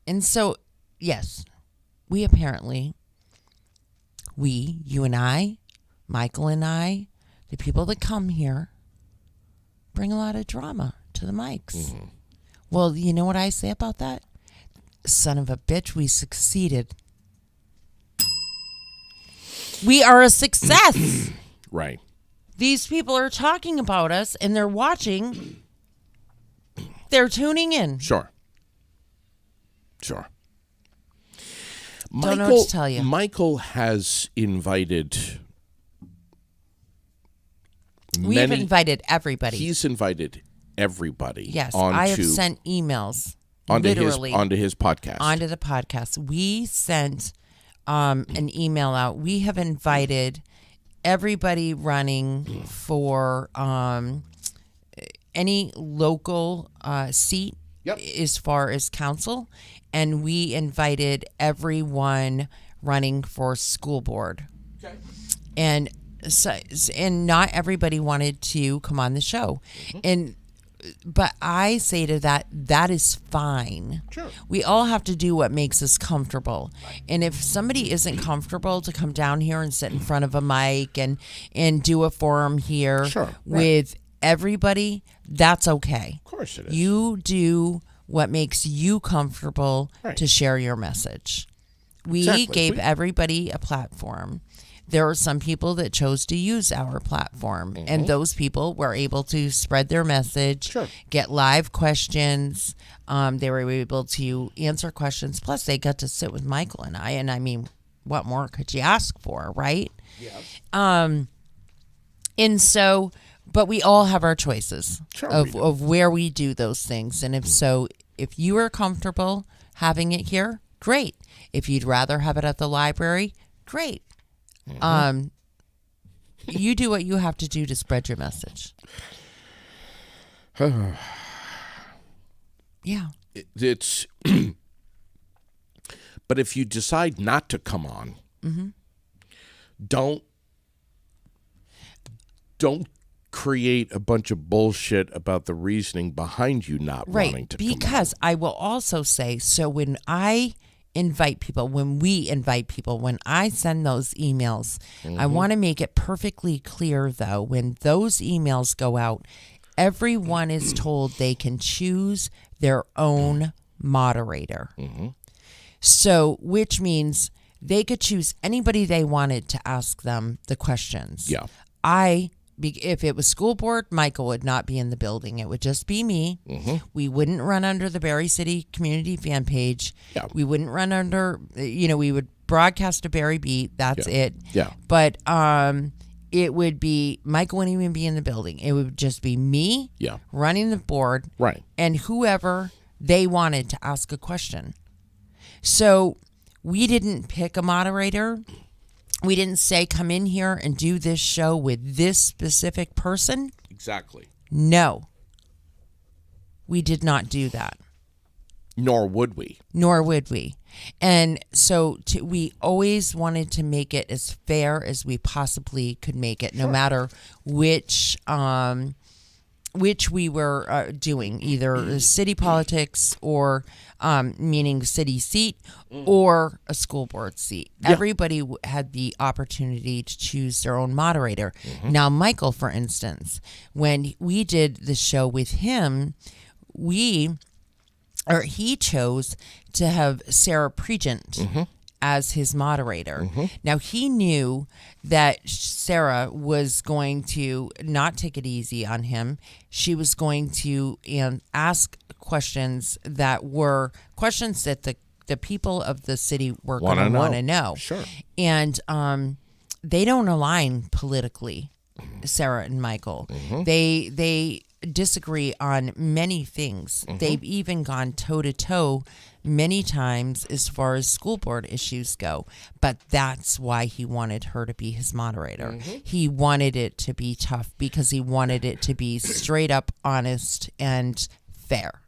[SPEAKER 2] And so, yes, you and I, Michael and I, the people that come here, bring a lot of drama to the mics. Well, you know what I say about that? Son of a bitch, we succeeded. We are a success.
[SPEAKER 1] Right.
[SPEAKER 2] These people are talking about us and they're watching. They're tuning in.
[SPEAKER 1] Sure.
[SPEAKER 2] Don't know what to tell you.
[SPEAKER 1] Michael has invited
[SPEAKER 2] We've invited everybody.
[SPEAKER 1] He's invited everybody.
[SPEAKER 2] Yes,
[SPEAKER 1] onto,
[SPEAKER 2] I have sent emails
[SPEAKER 1] onto
[SPEAKER 2] literally
[SPEAKER 1] his podcast.
[SPEAKER 2] onto the podcast. We sent an email out. We have invited everybody running for any local seat
[SPEAKER 1] Yep.
[SPEAKER 2] as far as council, and we invited everyone running for school board.
[SPEAKER 1] Okay.
[SPEAKER 2] And so, and not everybody wanted to come on the show. And but I say to that is fine.
[SPEAKER 1] Sure.
[SPEAKER 2] We all have to do what makes us comfortable. And if somebody isn't comfortable to come down here and sit in front of a mic and do a forum here
[SPEAKER 1] Sure, right.
[SPEAKER 2] with everybody, that's okay.
[SPEAKER 1] Of course it is.
[SPEAKER 2] You do what makes you comfortable
[SPEAKER 1] Right.
[SPEAKER 2] to share your message. We
[SPEAKER 1] Exactly.
[SPEAKER 2] gave everybody a platform. There are some people that chose to use our platform, and those people were able to spread their message,
[SPEAKER 1] Sure.
[SPEAKER 2] get live questions. They were able to answer questions. Plus, they got to sit with Michael and I. And I mean, what more could you ask for, right?
[SPEAKER 1] Yes.
[SPEAKER 2] And so, but we all have our choices
[SPEAKER 1] Sure
[SPEAKER 2] of,
[SPEAKER 1] we do.
[SPEAKER 2] of where we do those things. And if you are comfortable having it here, great. If you'd rather have it at the library, great. You do what you have to do to spread your message. Yeah.
[SPEAKER 1] It's but if you decide not to come on, don't create a bunch of bullshit about the reasoning behind you not wanting
[SPEAKER 2] Right.
[SPEAKER 1] to come on.
[SPEAKER 2] Because I will also say, so when I invite people, when we invite people, when I send those emails, I want to make it perfectly clear, though, when those emails go out, everyone is told they can choose their own moderator. So, which means they could choose anybody they wanted to ask them the questions.
[SPEAKER 1] Yeah.
[SPEAKER 2] If it was school board, Michael would not be in the building. It would just be me. We wouldn't run under the Barrie City Community Fan page.
[SPEAKER 1] Yeah.
[SPEAKER 2] We wouldn't run under, we would broadcast a Barrie Beat. That's it.
[SPEAKER 1] Yeah.
[SPEAKER 2] But it would be, Michael wouldn't even be in the building. It would just be me
[SPEAKER 1] Yeah.
[SPEAKER 2] running the board
[SPEAKER 1] Right.
[SPEAKER 2] and whoever they wanted to ask a question. So we didn't pick a moderator. We didn't say, come in here and do this show with this specific person.
[SPEAKER 1] Exactly.
[SPEAKER 2] No. We did not do that.
[SPEAKER 1] Nor would we.
[SPEAKER 2] Nor would we. And so we always wanted to make it as fair as we possibly could make it, no matter which we were doing, either city politics or meaning city seat or a school board seat.
[SPEAKER 1] Yeah.
[SPEAKER 2] Everybody had the opportunity to choose their own moderator. Now, Michael, for instance, when we did the show with him, he chose to have Sarah Pregent as his moderator. Now, he knew that Sarah was going to not take it easy on him. She was going to ask questions that were questions that the people of the city were going to want to know.
[SPEAKER 1] Sure.
[SPEAKER 2] And they don't align politically, Sarah and Michael. They disagree on many things. They've even gone toe-to-toe many times as far as school board issues go. But that's why he wanted her to be his moderator. He wanted it to be tough because he wanted it to be straight up, honest, and fair.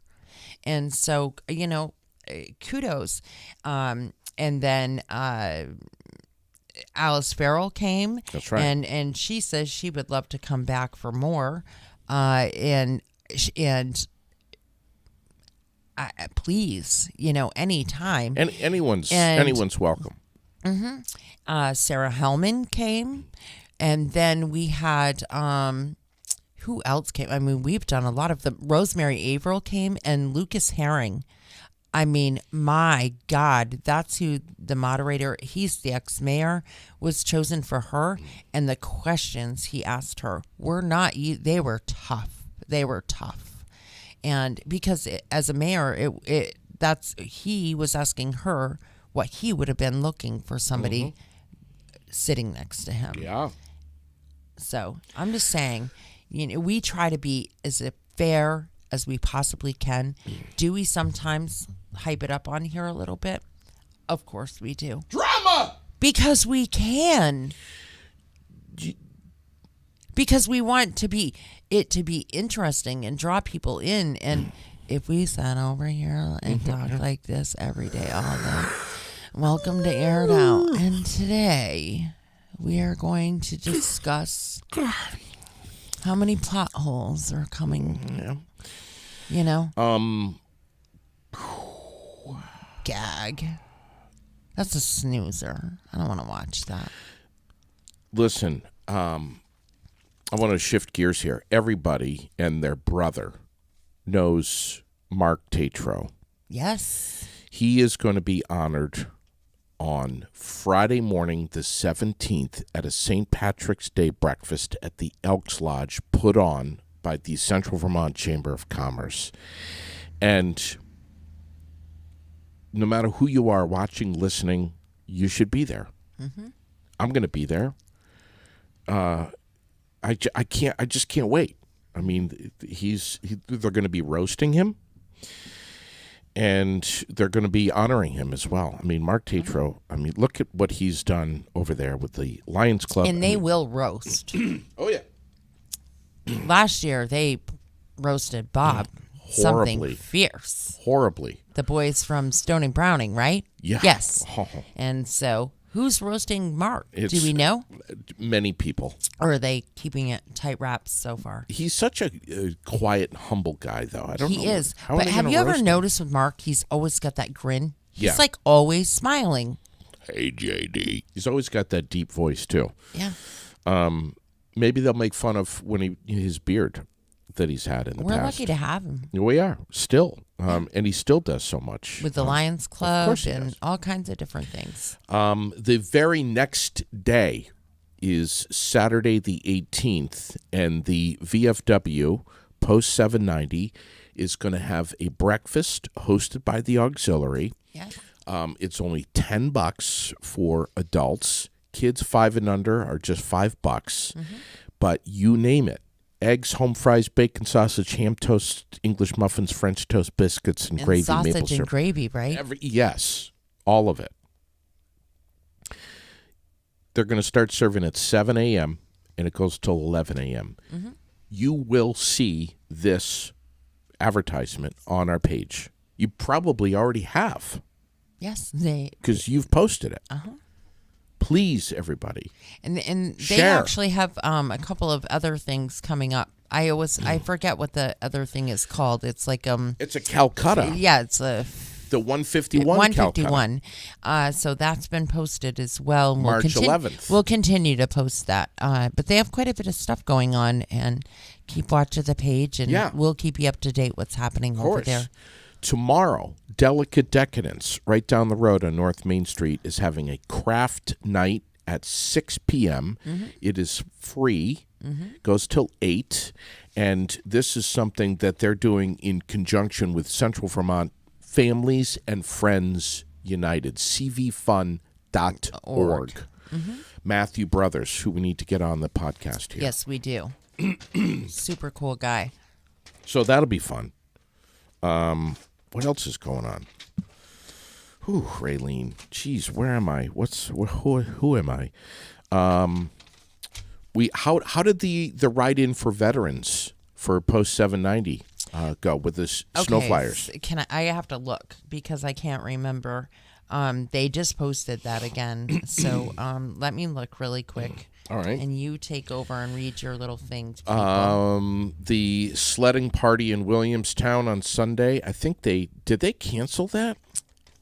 [SPEAKER 2] And so, kudos. And then Alice Farrell came.
[SPEAKER 1] That's right.
[SPEAKER 2] And she says she would love to come back for more. And please, anytime.
[SPEAKER 1] And anyone's welcome.
[SPEAKER 2] Sarah Hellman came, and then we had who else came? I mean, we've done a lot of them. Rosemary Averill came, and Lucas Herring. I mean, my God, that's who the moderator, he's the ex-mayor, was chosen for her. And the questions he asked her were they were tough. They were tough. And because as a mayor, he was asking her what he would have been looking for somebody sitting next to him.
[SPEAKER 1] Yeah.
[SPEAKER 2] So I'm just saying, we try to be as fair as we possibly can. Do we sometimes hype it up on here a little bit? Of course we do.
[SPEAKER 1] Drama!
[SPEAKER 2] Because we can. Because we want it to be interesting and draw people in. And if we sat over here and talk like this every day, all day, welcome to Air It Out. And today we are going to discuss How many plot holes are coming?
[SPEAKER 1] Yeah.
[SPEAKER 2] You know? Gag. That's a snoozer. I don't want to watch that.
[SPEAKER 1] Listen, I want to shift gears here. Everybody and their brother knows Mark Tatro.
[SPEAKER 2] Yes.
[SPEAKER 1] He is going to be honored on Friday morning, the 17th, at a St. Patrick's Day breakfast at the Elks Lodge put on by the Central Vermont Chamber of Commerce. And no matter who you are watching, listening, you should be there. Mm-hmm. I'm going to be there. I just can't wait. I mean, they're going to be roasting him, and they're going to be honoring him as well. I mean, Mark Tatro, I mean, look at what he's done over there with the Lions Club.
[SPEAKER 2] And they will roast.
[SPEAKER 1] Oh, yeah.
[SPEAKER 2] Last year, they roasted Bob.
[SPEAKER 1] Horribly.
[SPEAKER 2] Something fierce.
[SPEAKER 1] Horribly.
[SPEAKER 2] The boys from Stone and Browning, right?
[SPEAKER 1] Yeah.
[SPEAKER 2] Yes.
[SPEAKER 1] Oh.
[SPEAKER 2] And so, who's roasting Mark? Do we know?
[SPEAKER 1] Many people.
[SPEAKER 2] Or are they keeping it tight wraps so far?
[SPEAKER 1] He's such a quiet, humble guy, though. I don't know.
[SPEAKER 2] He is.
[SPEAKER 1] How are
[SPEAKER 2] But
[SPEAKER 1] they
[SPEAKER 2] have
[SPEAKER 1] gonna
[SPEAKER 2] you ever
[SPEAKER 1] roast him?
[SPEAKER 2] noticed with Mark, he's always got that grin? He's
[SPEAKER 1] Yeah.
[SPEAKER 2] like always smiling.
[SPEAKER 1] Hey, JD. He's always got that deep voice, too.
[SPEAKER 2] Yeah.
[SPEAKER 1] Maybe they'll make fun of his beard that he's had in the
[SPEAKER 2] We're
[SPEAKER 1] past.
[SPEAKER 2] lucky to have him.
[SPEAKER 1] We are, still. And he still does so much.
[SPEAKER 2] With the Lions Club
[SPEAKER 1] course he
[SPEAKER 2] and
[SPEAKER 1] does.
[SPEAKER 2] all kinds of different things.
[SPEAKER 1] The very next day is Saturday the 18th, and the VFW Post 790 is going to have a breakfast hosted by the auxiliary.
[SPEAKER 2] Yeah.
[SPEAKER 1] It's only $10 for adults. Kids 5 and under are just $5. But you name it. Eggs, home fries, bacon sausage, ham toast, English muffins, French toast, biscuits, and gravy,
[SPEAKER 2] sausage
[SPEAKER 1] maple
[SPEAKER 2] and
[SPEAKER 1] syrup.
[SPEAKER 2] gravy, right?
[SPEAKER 1] Yes, all of it. They're going to start serving at 7 a.m., and it goes till 11 a.m. You will see this advertisement on our page. You probably already have,
[SPEAKER 2] Yes, they
[SPEAKER 1] because you've posted it. Please, everybody.
[SPEAKER 2] and they
[SPEAKER 1] Share.
[SPEAKER 2] actually have a couple of other things coming up. I forget what the other thing is called. It's like
[SPEAKER 1] It's a Calcutta,
[SPEAKER 2] yeah, it's a
[SPEAKER 1] the 151
[SPEAKER 2] 151. So that's been posted as well. And
[SPEAKER 1] March 11th.
[SPEAKER 2] We'll continue to post that. But they have quite a bit of stuff going on, and keep watching the page, and
[SPEAKER 1] Yeah.
[SPEAKER 2] we'll keep you up to date what's happening over
[SPEAKER 1] course.
[SPEAKER 2] there.
[SPEAKER 1] Tomorrow, Delicate Decadence, right down the road on North Main Street, is having a craft night at 6 p.m. It is free, goes till 8, and this is something that they're doing in conjunction with Central Vermont Families and Friends United, cvfun.org. Matthew Brothers, who we need to get on the podcast here.
[SPEAKER 2] Yes, we do. Super cool guy.
[SPEAKER 1] So that'll be fun. What else is going on? Whew, Raylene. Jeez, where am I? Who am I? How did the write-in for veterans for Post 790 go with the snow flyers?
[SPEAKER 2] I have to look because I can't remember. They just posted that again. So let me look really quick.
[SPEAKER 1] All right.
[SPEAKER 2] And you take over and read your little thing to people.
[SPEAKER 1] The sledding party in Williamstown on Sunday. I think did they cancel that?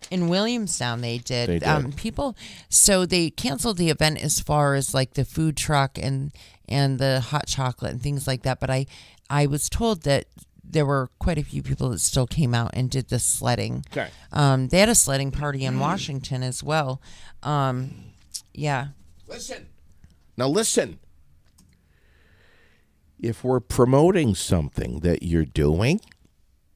[SPEAKER 2] In Williamstown, they did.
[SPEAKER 1] They did.
[SPEAKER 2] So they canceled the event as far as like the food truck and the hot chocolate and things like that. But I was told that there were quite a few people that still came out and did the sledding.
[SPEAKER 1] Okay.
[SPEAKER 2] They had a sledding party in Washington as well. Yeah.
[SPEAKER 1] Now listen. If we're promoting something that you're doing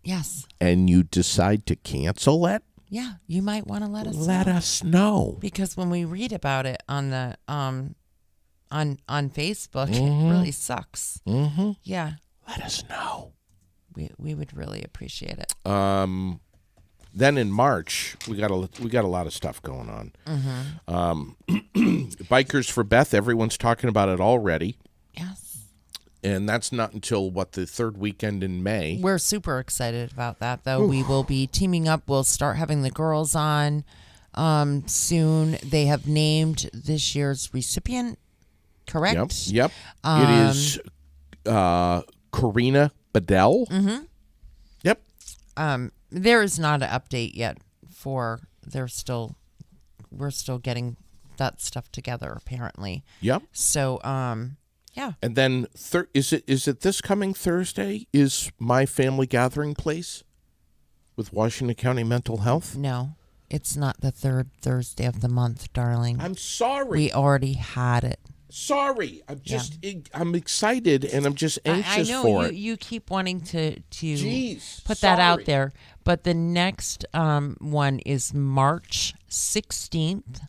[SPEAKER 2] Yes.
[SPEAKER 1] and you decide to cancel it,
[SPEAKER 2] Yeah. You might want to let us
[SPEAKER 1] let
[SPEAKER 2] know.
[SPEAKER 1] us know.
[SPEAKER 2] Because when we read about it on the on Facebook, it really sucks.
[SPEAKER 1] Mm-hmm.
[SPEAKER 2] Yeah.
[SPEAKER 1] Let us know.
[SPEAKER 2] We would really appreciate it.
[SPEAKER 1] Then in March, we got a lot of stuff going on. Bikers for Beth. Everyone's talking about it already,
[SPEAKER 2] Yes.
[SPEAKER 1] and that's not until the third weekend in May.
[SPEAKER 2] We're super excited about that, though. We will be teaming up. We'll start having the girls on soon. They have named this year's recipient, correct?
[SPEAKER 1] Yep. It is Karina Bedell.
[SPEAKER 2] Mm-hmm.
[SPEAKER 1] Yep.
[SPEAKER 2] There is not an update yet for. We're still getting that stuff together apparently.
[SPEAKER 1] Yep.
[SPEAKER 2] So yeah.
[SPEAKER 1] And then is it this coming Thursday? Is My Family Gathering Place with Washington County Mental Health?
[SPEAKER 2] No, it's not the third Thursday of the month, darling.
[SPEAKER 1] I'm sorry.
[SPEAKER 2] We already had it.
[SPEAKER 1] Sorry. I'm excited and I'm just anxious
[SPEAKER 2] I know
[SPEAKER 1] for it.
[SPEAKER 2] you keep wanting to
[SPEAKER 1] Jeez,
[SPEAKER 2] put that out
[SPEAKER 1] sorry.
[SPEAKER 2] there, but the next one is March 16th.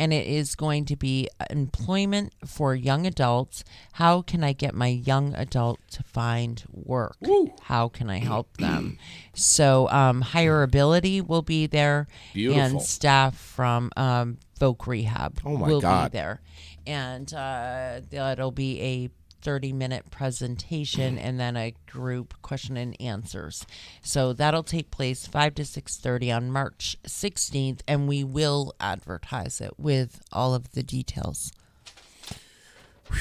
[SPEAKER 2] And it is going to be employment for young adults. How can I get my young adult to find work?
[SPEAKER 1] Woo.
[SPEAKER 2] How can I help them? So Hireability will be there.
[SPEAKER 1] Beautiful.
[SPEAKER 2] And staff from Voc Rehab
[SPEAKER 1] Oh, my
[SPEAKER 2] will
[SPEAKER 1] God.
[SPEAKER 2] be there. And it'll be a 30-minute presentation and then a group question and answers. So that'll take place 5 to 6:30 on March 16th, and we will advertise it with all of the details.
[SPEAKER 1] A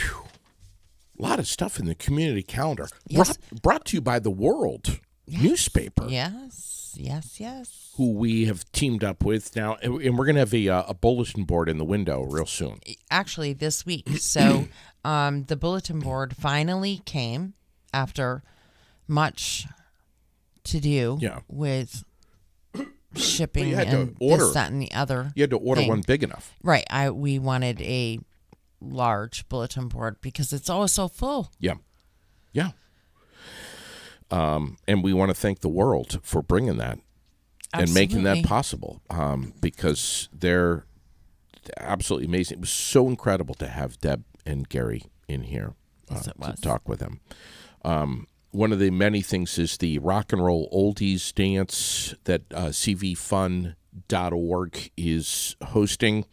[SPEAKER 1] lot of stuff in the community calendar.
[SPEAKER 2] Yes.
[SPEAKER 1] Brought to you by The World newspaper,
[SPEAKER 2] Yes.
[SPEAKER 1] who we have teamed up with now. And we're going to have a bulletin board in the window real soon.
[SPEAKER 2] Actually, this week. So the bulletin board finally came after much to do with shipping
[SPEAKER 1] you had to
[SPEAKER 2] and
[SPEAKER 1] order.
[SPEAKER 2] this, that, and the other.
[SPEAKER 1] You had to order
[SPEAKER 2] thing.
[SPEAKER 1] one big enough.
[SPEAKER 2] Right. We wanted a large bulletin board because it's always so full.
[SPEAKER 1] Yeah. And we want to thank The World for bringing that and making that
[SPEAKER 2] Absolutely.
[SPEAKER 1] possible because they're absolutely amazing. It was so incredible to have Deb and Gary in here
[SPEAKER 2] Yes, it
[SPEAKER 1] to
[SPEAKER 2] was.
[SPEAKER 1] talk with them. One of the many things is the Rock and Roll Oldies Dance that cvfun.org is hosting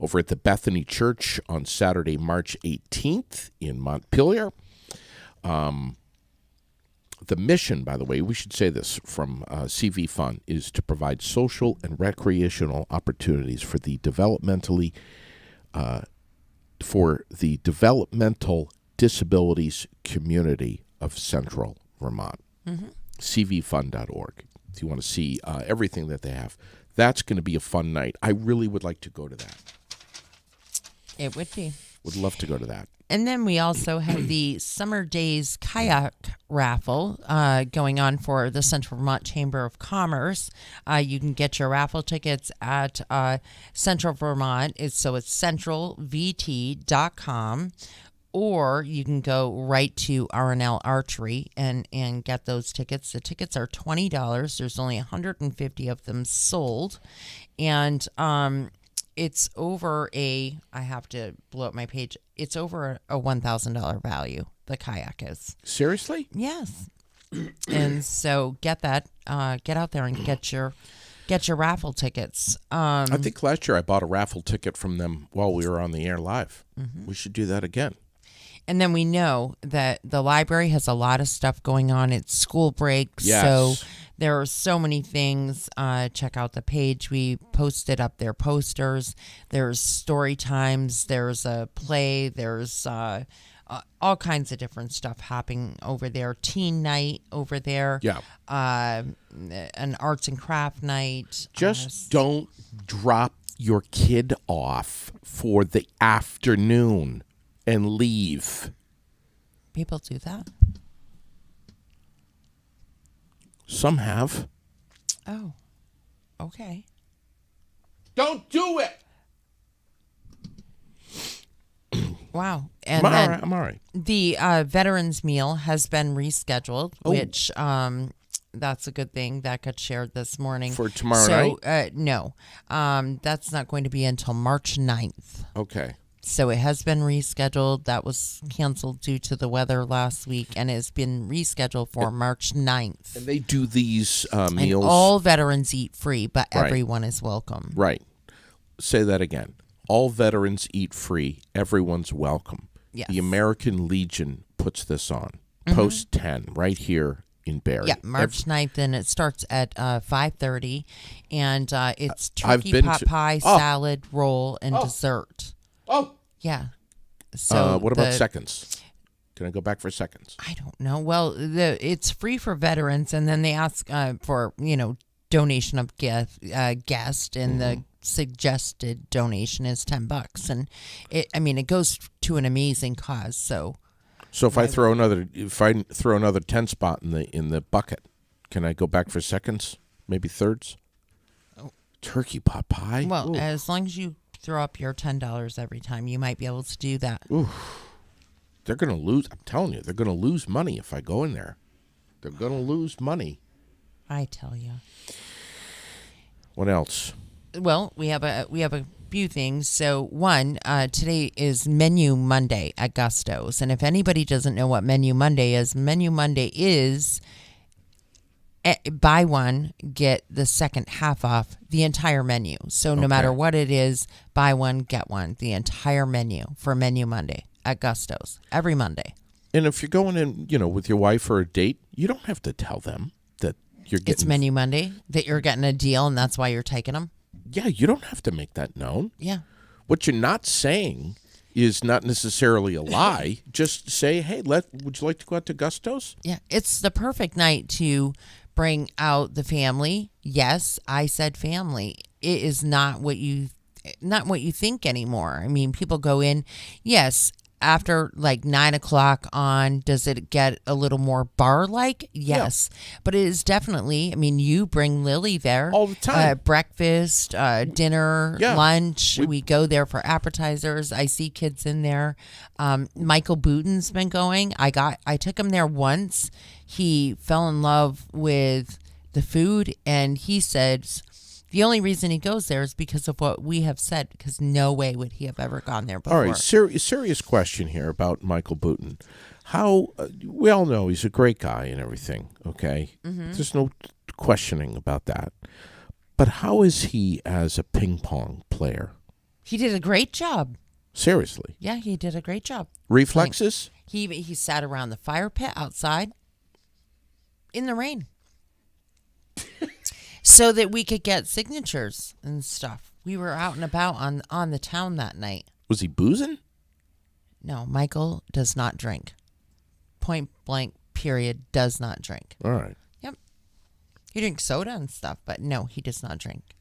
[SPEAKER 1] over at the Bethany Church on Saturday, March 18th in Montpelier. The mission, by the way, we should say this from CV Fun, is to provide social and recreational opportunities for the developmental disabilities community of Central Vermont. cvfun.org. If you want to see everything that they have, that's going to be a fun night. I really would like to go to that.
[SPEAKER 2] It would be.
[SPEAKER 1] Would love to go to that.
[SPEAKER 2] And then we also have the Summer Days Kayak Raffle going on for the Central Vermont Chamber of Commerce. You can get your raffle tickets at Central Vermont. It's centralvt.com. Or you can go right to RNL Archery and get those tickets. The tickets are $20. There's only 150 of them sold. And it's over I have to blow up my page. It's over a $1,000 value, the kayak is.
[SPEAKER 1] Seriously?
[SPEAKER 2] Yes. And so get that, get out there and get your raffle tickets.
[SPEAKER 1] I think last year I bought a raffle ticket from them while we were on the air live. We should do that again.
[SPEAKER 2] And then we know that the library has a lot of stuff going on. It's school breaks.
[SPEAKER 1] Yes.
[SPEAKER 2] So there are so many things. Check out the page. We posted up their posters. There's story times. There's a play. There's all kinds of different stuff happening over there. Teen night over there.
[SPEAKER 1] Yeah.
[SPEAKER 2] An arts and craft night.
[SPEAKER 1] Just don't drop your kid off for the afternoon and leave.
[SPEAKER 2] People do that.
[SPEAKER 1] Some have.
[SPEAKER 2] Oh, okay.
[SPEAKER 1] Don't do it.
[SPEAKER 2] Wow. And
[SPEAKER 1] I'm all
[SPEAKER 2] then
[SPEAKER 1] right. I'm all right.
[SPEAKER 2] the veterans meal has been rescheduled, which that's a good thing. That got shared this morning.
[SPEAKER 1] For tomorrow
[SPEAKER 2] night? No. That's not going to be until March 9th.
[SPEAKER 1] Okay.
[SPEAKER 2] So it has been rescheduled. That was canceled due to the weather last week, and it's been rescheduled for March 9th.
[SPEAKER 1] And they do these
[SPEAKER 2] And
[SPEAKER 1] meals.
[SPEAKER 2] all veterans eat free, but
[SPEAKER 1] Right.
[SPEAKER 2] everyone is welcome.
[SPEAKER 1] Right. Say that again. All veterans eat free. Everyone's welcome.
[SPEAKER 2] Yes.
[SPEAKER 1] The American Legion puts this on. Post 10 right here in Barrie.
[SPEAKER 2] Yeah, March 9th, and it starts at 5:30, and it's
[SPEAKER 1] I've
[SPEAKER 2] turkey
[SPEAKER 1] been
[SPEAKER 2] pot
[SPEAKER 1] to-
[SPEAKER 2] pie,
[SPEAKER 1] Oh.
[SPEAKER 2] salad, roll, and
[SPEAKER 1] Oh.
[SPEAKER 2] dessert.
[SPEAKER 1] Oh.
[SPEAKER 2] Yeah. So
[SPEAKER 1] what about
[SPEAKER 2] the-
[SPEAKER 1] seconds? Can I go back for seconds?
[SPEAKER 2] I don't know. Well, it's free for veterans, and then they ask for donation of guest, and the suggested donation is $10, and it goes to an amazing cause. So
[SPEAKER 1] if I throw another 10 spot in the bucket, can I go back for seconds? Maybe thirds?
[SPEAKER 2] Oh.
[SPEAKER 1] Turkey pot pie?
[SPEAKER 2] Well,
[SPEAKER 1] Ooh.
[SPEAKER 2] as long as you throw up your $10 every time, you might be able to do that.
[SPEAKER 1] Ooh. They're going to lose. I'm telling you, they're going to lose money if I go in there. They're going to lose money.
[SPEAKER 2] I tell you.
[SPEAKER 1] What else?
[SPEAKER 2] Well, we have a few things. So one, today is Menu Monday at Gusto's, and if anybody doesn't know what Menu Monday is buy one, get the second half off the entire menu. So no matter what it is, buy one, get one, the entire menu for Menu Monday at Gusto's every Monday.
[SPEAKER 1] And if you're going in, with your wife for a date, you don't have to tell them that you're getting...
[SPEAKER 2] It's Menu Monday, that you're getting a deal, and that's why you're taking them.
[SPEAKER 1] Yeah, you don't have to make that known.
[SPEAKER 2] Yeah.
[SPEAKER 1] What you're not saying is not necessarily a lie. Just say, hey, would you like to go out to Gusto's?
[SPEAKER 2] Yeah, it's the perfect night to bring out the family. Yes, I said family. It is not what you think anymore. I mean, people go in, yes, after like 9 o'clock on. Does it get a little more bar-like? Yes. Yeah. But it is definitely, you bring Lily there.
[SPEAKER 1] All the time.
[SPEAKER 2] Breakfast, dinner, lunch. We go there for appetizers. I see kids in there. Michael Booten's been going. I took him there once. He fell in love with the food, and he said the only reason he goes there is because of what we have said, because no way would he have ever gone there before.
[SPEAKER 1] All right, serious question here about Michael Booten. How we all know he's a great guy and everything, okay? Mm-hmm. There's no questioning about that. But how is he as a ping pong player?
[SPEAKER 2] He did a great job.
[SPEAKER 1] Seriously?
[SPEAKER 2] Yeah, he did a great job.
[SPEAKER 1] Reflexes?
[SPEAKER 2] He sat around the fire pit outside in the rain. So that we could get signatures and stuff. We were out and about on the town that night.
[SPEAKER 1] Was he boozing?
[SPEAKER 2] No, Michael does not drink. Point blank, period, does not drink.
[SPEAKER 1] All right.
[SPEAKER 2] Yep. He drinks soda and stuff, but no, he does not drink.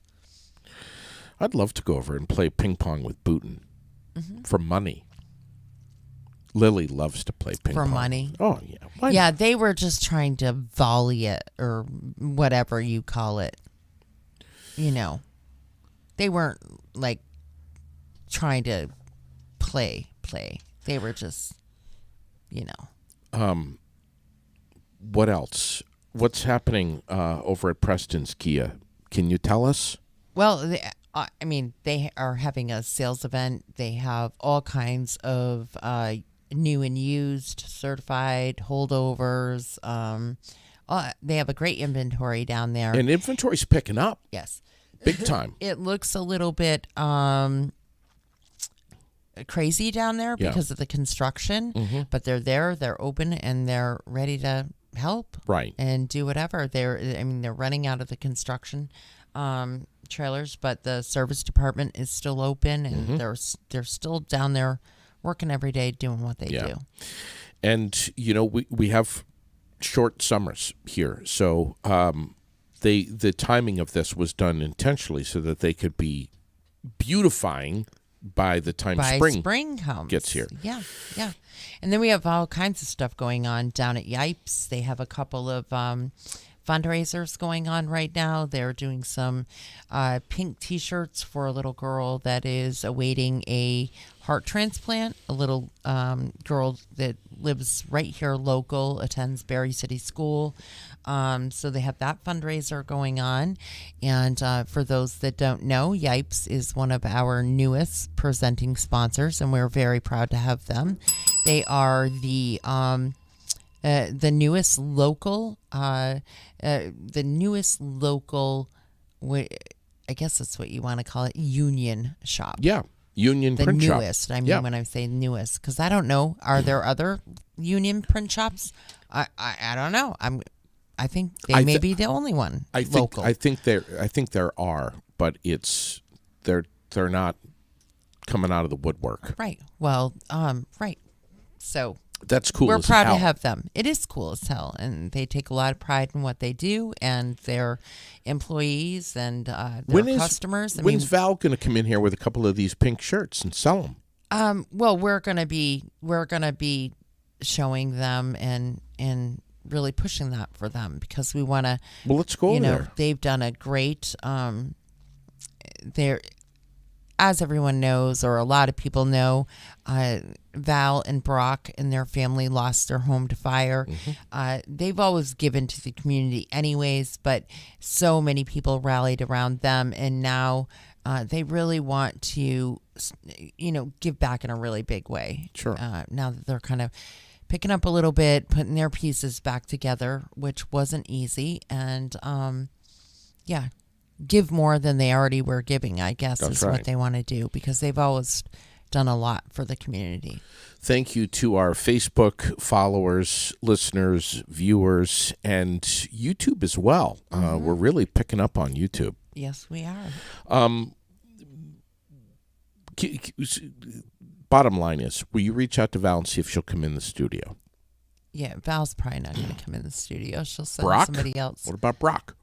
[SPEAKER 1] I'd love to go over and play ping pong with Booten for money. Lily loves to play ping pong.
[SPEAKER 2] For money?
[SPEAKER 1] Oh, yeah. Why
[SPEAKER 2] yeah,
[SPEAKER 1] not?
[SPEAKER 2] they were just trying to volley it or whatever you call it. They weren't like trying to play. They were just,
[SPEAKER 1] What else? What's happening over at Preston's Kia? Can you tell us?
[SPEAKER 2] Well, they are having a sales event. They have all kinds of new and used, certified, holdovers. They have a great inventory down there.
[SPEAKER 1] And inventory's picking up.
[SPEAKER 2] Yes.
[SPEAKER 1] Big time.
[SPEAKER 2] It looks a little bit crazy down there because of the construction, but they're there, they're open, and they're ready to help.
[SPEAKER 1] Right.
[SPEAKER 2] And do whatever. They're running out of the construction trailers, but the service department is still open, and they're still down there working every day doing what they do.
[SPEAKER 1] And we have short summers here, so the timing of this was done intentionally so that they could be beautifying by the time spring
[SPEAKER 2] comes,
[SPEAKER 1] gets here.
[SPEAKER 2] Yeah. And then we have all kinds of stuff going on down at Yipes. They have a couple of fundraisers going on right now. They're doing some pink T-shirts for a little girl that is awaiting a heart transplant, a little girl that lives right here local, attends Berry City School. So they have that fundraiser going on. And for those that don't know, Yipes is one of our newest presenting sponsors, and we're very proud to have them. They are the newest local, I guess that's what you want to call it, union shop.
[SPEAKER 1] Yeah, union
[SPEAKER 2] the
[SPEAKER 1] print shop.
[SPEAKER 2] Newest. I mean, when I say newest, because I don't know, are there other union print shops? I don't know. I think they may be the only one local.
[SPEAKER 1] I think there are, but they're not coming out of the woodwork.
[SPEAKER 2] Right. Well, right. So
[SPEAKER 1] That's cool.
[SPEAKER 2] we're
[SPEAKER 1] as
[SPEAKER 2] proud
[SPEAKER 1] hell.
[SPEAKER 2] to have them. It is cool as hell, and they take a lot of pride in what they do and their employees and their customers.
[SPEAKER 1] When's Val going to come in here with a couple of these pink shirts and sell them?
[SPEAKER 2] Well, we're gonna be showing them and really pushing that for them because we want to.
[SPEAKER 1] Well, let's go over there.
[SPEAKER 2] They've done a great. They're, as everyone knows, or a lot of people know, Val and Brock and their family lost their home to fire. They've always given to the community anyways, but so many people rallied around them, and now they really want to, give back in a really big way.
[SPEAKER 1] Sure.
[SPEAKER 2] Now that they're kind of picking up a little bit, putting their pieces back together, which wasn't easy, and give more than they already were giving, I guess.
[SPEAKER 1] That's
[SPEAKER 2] is
[SPEAKER 1] right.
[SPEAKER 2] what they want to do because they've always done a lot for the community.
[SPEAKER 1] Thank you to our Facebook followers, listeners, viewers, and YouTube as well. We're really picking up on YouTube.
[SPEAKER 2] Yes, we are.
[SPEAKER 1] Bottom line is, will you reach out to Val and see if she'll come in the studio?
[SPEAKER 2] Yeah, Val's probably not going to come in the studio. She'll send
[SPEAKER 1] Brock?
[SPEAKER 2] somebody else.
[SPEAKER 1] What about Brock?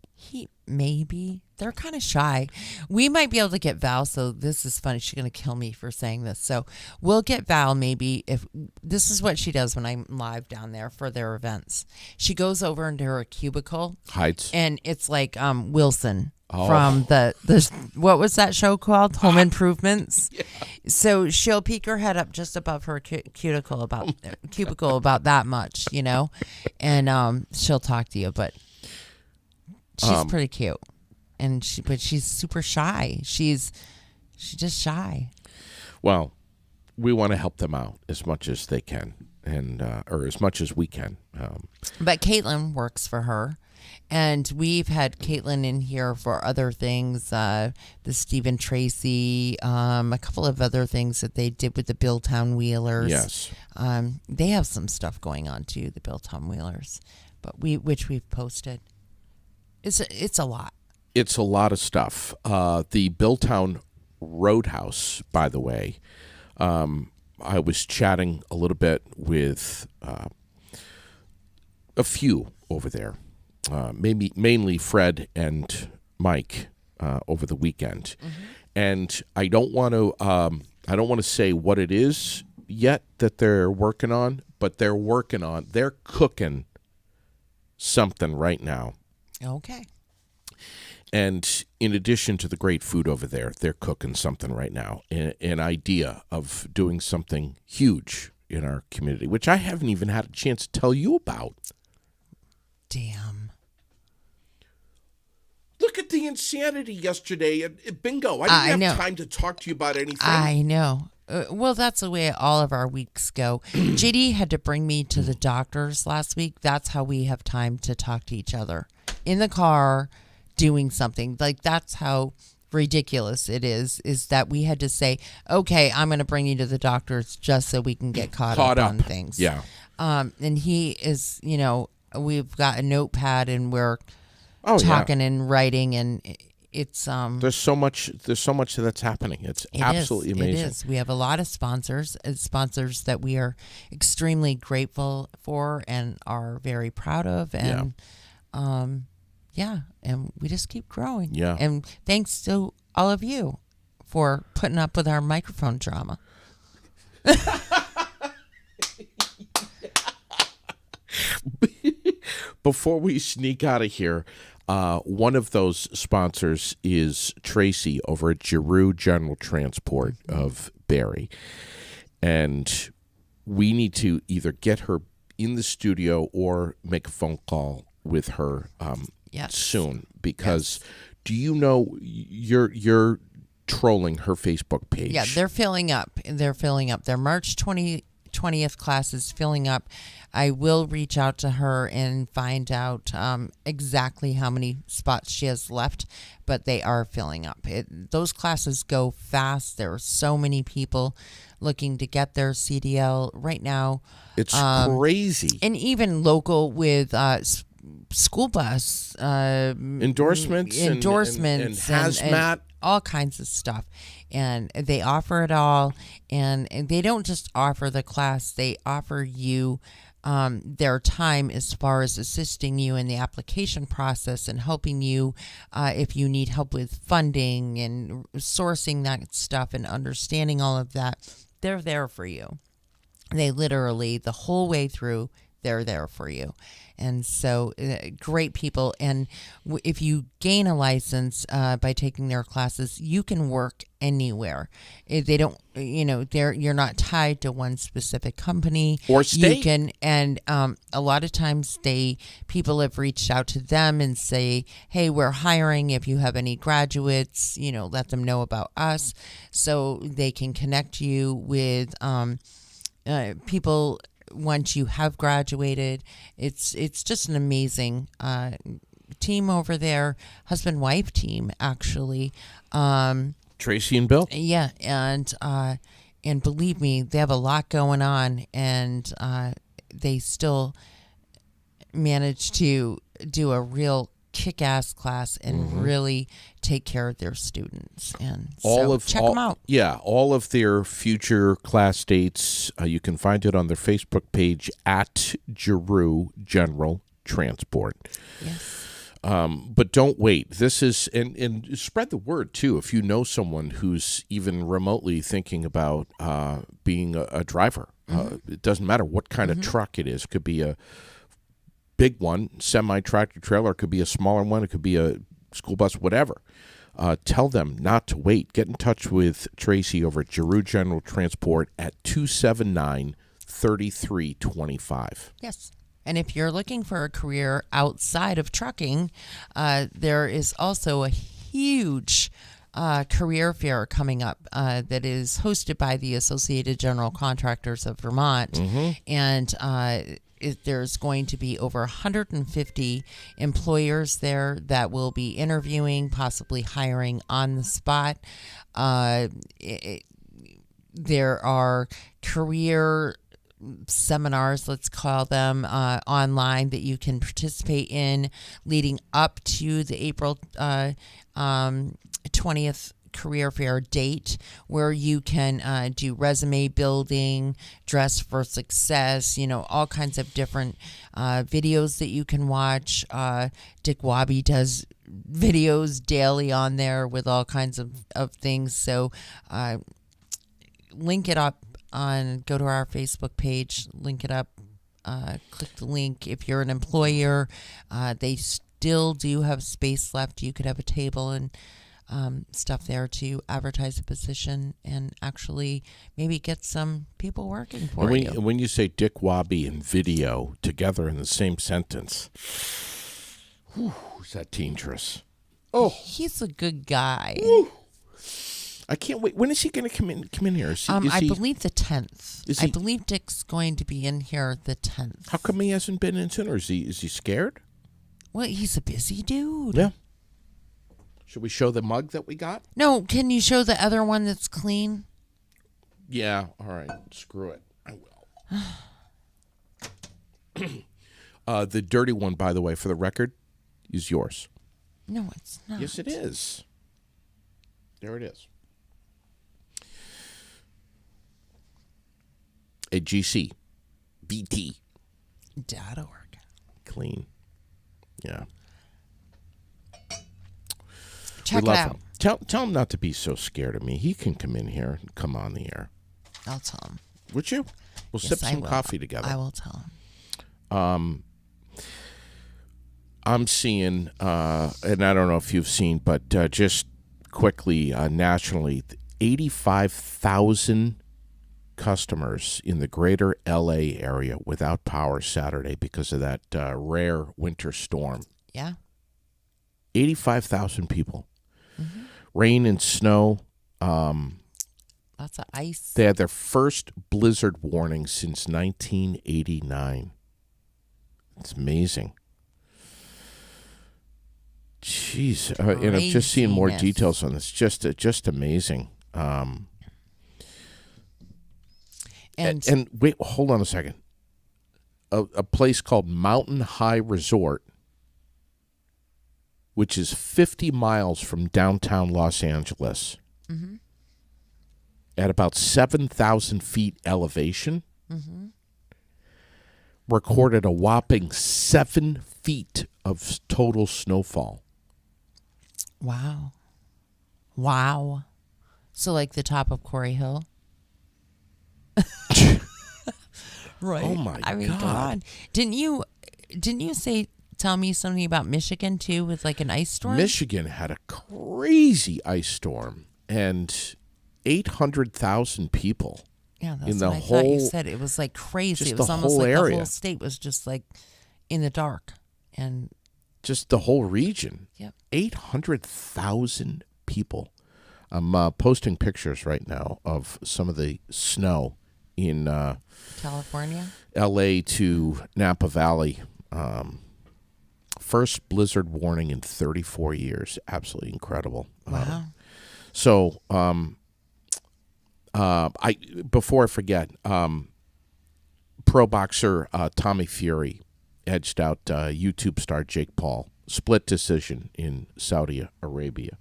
[SPEAKER 2] Maybe. They're kind of shy. We might be able to get Val, so this is funny. She's going to kill me for saying this. So we'll get Val maybe if this is what she does when I'm live down there for their events. She goes over into her cubicle.
[SPEAKER 1] Hides.
[SPEAKER 2] And it's like Wilson from the what was that show called? Home Improvements. Yeah. So she'll peek her head up just above her cubicle about that much, and she'll talk to you, but she's pretty cute, and she's super shy. She's just shy.
[SPEAKER 1] Well, we want to help them out as much as they can, and or as much as we can.
[SPEAKER 2] But Caitlin works for her. And we've had Caitlin in here for other things, the Stephen Tracy, a couple of other things that they did with the Billtown Wheelers.
[SPEAKER 1] Yes.
[SPEAKER 2] They have some stuff going on too, the Billtown Wheelers, but which we've posted. It's a lot.
[SPEAKER 1] It's a lot of stuff. The Billtown Roadhouse, by the way, I was chatting a little bit with a few over there. Mainly Fred and Mike over the weekend, and I don't want to say what it is yet that they're working on, but they're cooking something right now.
[SPEAKER 2] Okay.
[SPEAKER 1] And in addition to the great food over there, they're cooking something right now, an idea of doing something huge in our community, which I haven't even had a chance to tell you about.
[SPEAKER 2] Damn.
[SPEAKER 1] Look at the insanity yesterday at Bingo. I didn't have time to talk to you about anything.
[SPEAKER 2] I know. Well, that's the way all of our weeks go. JD had to bring me to the doctors last week. That's how we have time to talk to each other. In the car, doing something. Like, that's how ridiculous it is that we had to say, okay, I'm going to bring you to the doctors just so we can get caught up on things.
[SPEAKER 1] Yeah.
[SPEAKER 2] And he is, we've got a notepad and we're talking and writing, and it's
[SPEAKER 1] there's so much that's happening. It's absolutely amazing.
[SPEAKER 2] It is. We have a lot of sponsors that we are extremely grateful for and are very proud of, and and we just keep growing.
[SPEAKER 1] Yeah.
[SPEAKER 2] And thanks to all of you for putting up with our microphone drama.
[SPEAKER 1] Before we sneak out of here, one of those sponsors is Tracy over at Giroux General Transport of Barrie. And we need to either get her in the studio or make a phone call with her soon. Because do you know you're trolling her Facebook page?
[SPEAKER 2] Yeah, they're filling up. Their March 20th class is filling up. I will reach out to her and find out exactly how many spots she has left, but they are filling up. Those classes go fast. There are so many people looking to get their CDL right now.
[SPEAKER 1] It's crazy.
[SPEAKER 2] And even local with school bus
[SPEAKER 1] endorsements and hazmat
[SPEAKER 2] all kinds of stuff. And they offer it all. And they don't just offer the class, they offer you their time as far as assisting you in the application process and helping you if you need help with funding and sourcing that stuff and understanding all of that. They're there for you. They literally, the whole way through, they're there for you. And so great people. And if you gain a license by taking their classes, you can work anywhere. They don't, you're not tied to one specific company
[SPEAKER 1] or state.
[SPEAKER 2] You can, and a lot of times people have reached out to them and say, hey, we're hiring. If you have any graduates, let them know about us, so they can connect you with people. Once you have graduated, it's just an amazing team over there, husband-wife team, actually.
[SPEAKER 1] Tracy and Bill?
[SPEAKER 2] Yeah, and believe me, they have a lot going on, and they still manage to do a real kick-ass class and really take care of their students. And check them out.
[SPEAKER 1] Yeah, all of their future class dates, you can find it on their Facebook page at Giroux General Transport.
[SPEAKER 2] Yes.
[SPEAKER 1] But don't wait. This is, and spread the word too. If you know someone who's even remotely thinking about being a driver, it doesn't matter what kind of truck it is. It could be a big one, semi-tractor trailer. It could be a smaller one. It could be a school bus, whatever. Tell them not to wait. Get in touch with Tracy over at Giroux General Transport at 279-3325.
[SPEAKER 2] Yes. And if you're looking for a career outside of trucking, there is also a huge career fair coming up that is hosted by the Associated General Contractors of Vermont. And there's going to be over 150 employers there that will be interviewing, possibly hiring on the spot. There are career seminars, let's call them, online that you can participate in leading up to the April 20th career fair date, where you can do resume building, dress for success, all kinds of different videos that you can watch. Dick Wabi does videos daily on there with all kinds of things. So link it up go to our Facebook page, link it up, click the link. If you're an employer, they still do have space left. You could have a table and stuff there to advertise a position and actually maybe get some people working for you.
[SPEAKER 1] When you say Dick Wabi and video together in the same sentence, is that dangerous? Oh,
[SPEAKER 2] he's a good guy.
[SPEAKER 1] Whew. I can't wait. When is he going to come in here?
[SPEAKER 2] I believe the 10th. I believe Dick's going to be in here the 10th.
[SPEAKER 1] How come he hasn't been in sooner? Is he scared?
[SPEAKER 2] Well, he's a busy dude.
[SPEAKER 1] Yeah. Should we show the mug that we got?
[SPEAKER 2] No, can you show the other one that's clean?
[SPEAKER 1] Yeah, all right. Screw it. I will. The dirty one, by the way, for the record, is yours.
[SPEAKER 2] No, it's not.
[SPEAKER 1] Yes, it is. There it is. A GC. BT.
[SPEAKER 2] .org.
[SPEAKER 1] Clean. Yeah.
[SPEAKER 2] Check
[SPEAKER 1] we
[SPEAKER 2] it
[SPEAKER 1] love
[SPEAKER 2] out.
[SPEAKER 1] Him. Tell him not to be so scared of me. He can come in here and come on the air.
[SPEAKER 2] I'll tell him.
[SPEAKER 1] Would you? We'll
[SPEAKER 2] Yes,
[SPEAKER 1] sip
[SPEAKER 2] I
[SPEAKER 1] some
[SPEAKER 2] will.
[SPEAKER 1] coffee together.
[SPEAKER 2] I will tell him.
[SPEAKER 1] I'm seeing, and I don't know if you've seen, but just quickly nationally, 85,000 customers in the greater LA area without power Saturday because of that rare winter storm.
[SPEAKER 2] Yeah.
[SPEAKER 1] 85,000 people. Mm-hmm. Rain and snow.
[SPEAKER 2] Lots of ice.
[SPEAKER 1] They had their first blizzard warning since 1989. It's amazing. Jeez, and I'm just seeing more details on this. Just amazing. And wait, hold on a second. A place called Mountain High Resort which is 50 miles from downtown Los Angeles, at about 7,000 feet elevation, recorded a whopping 7 feet of total snowfall.
[SPEAKER 2] Wow. Wow. So like the top of Quarry Hill? Right.
[SPEAKER 1] Oh my
[SPEAKER 2] I mean,
[SPEAKER 1] God.
[SPEAKER 2] come on. Didn't you tell me something about Michigan too with like an ice storm?
[SPEAKER 1] Michigan had a crazy ice storm, and 800,000 people.
[SPEAKER 2] Yeah, that's
[SPEAKER 1] in the
[SPEAKER 2] what I thought you
[SPEAKER 1] whole-
[SPEAKER 2] said. It was like crazy.
[SPEAKER 1] just
[SPEAKER 2] It was
[SPEAKER 1] the
[SPEAKER 2] almost
[SPEAKER 1] whole
[SPEAKER 2] like the
[SPEAKER 1] area.
[SPEAKER 2] whole state was just like in the dark. And
[SPEAKER 1] Just the whole region.
[SPEAKER 2] Yep.
[SPEAKER 1] 800,000 people. I'm posting pictures right now of some of the snow in
[SPEAKER 2] California?
[SPEAKER 1] L.A. to Napa Valley. First blizzard warning in 34 years. Absolutely incredible.
[SPEAKER 2] Wow.
[SPEAKER 1] So, before I forget, pro boxer Tommy Fury edged out YouTube star Jake Paul. Split decision in Saudi Arabia.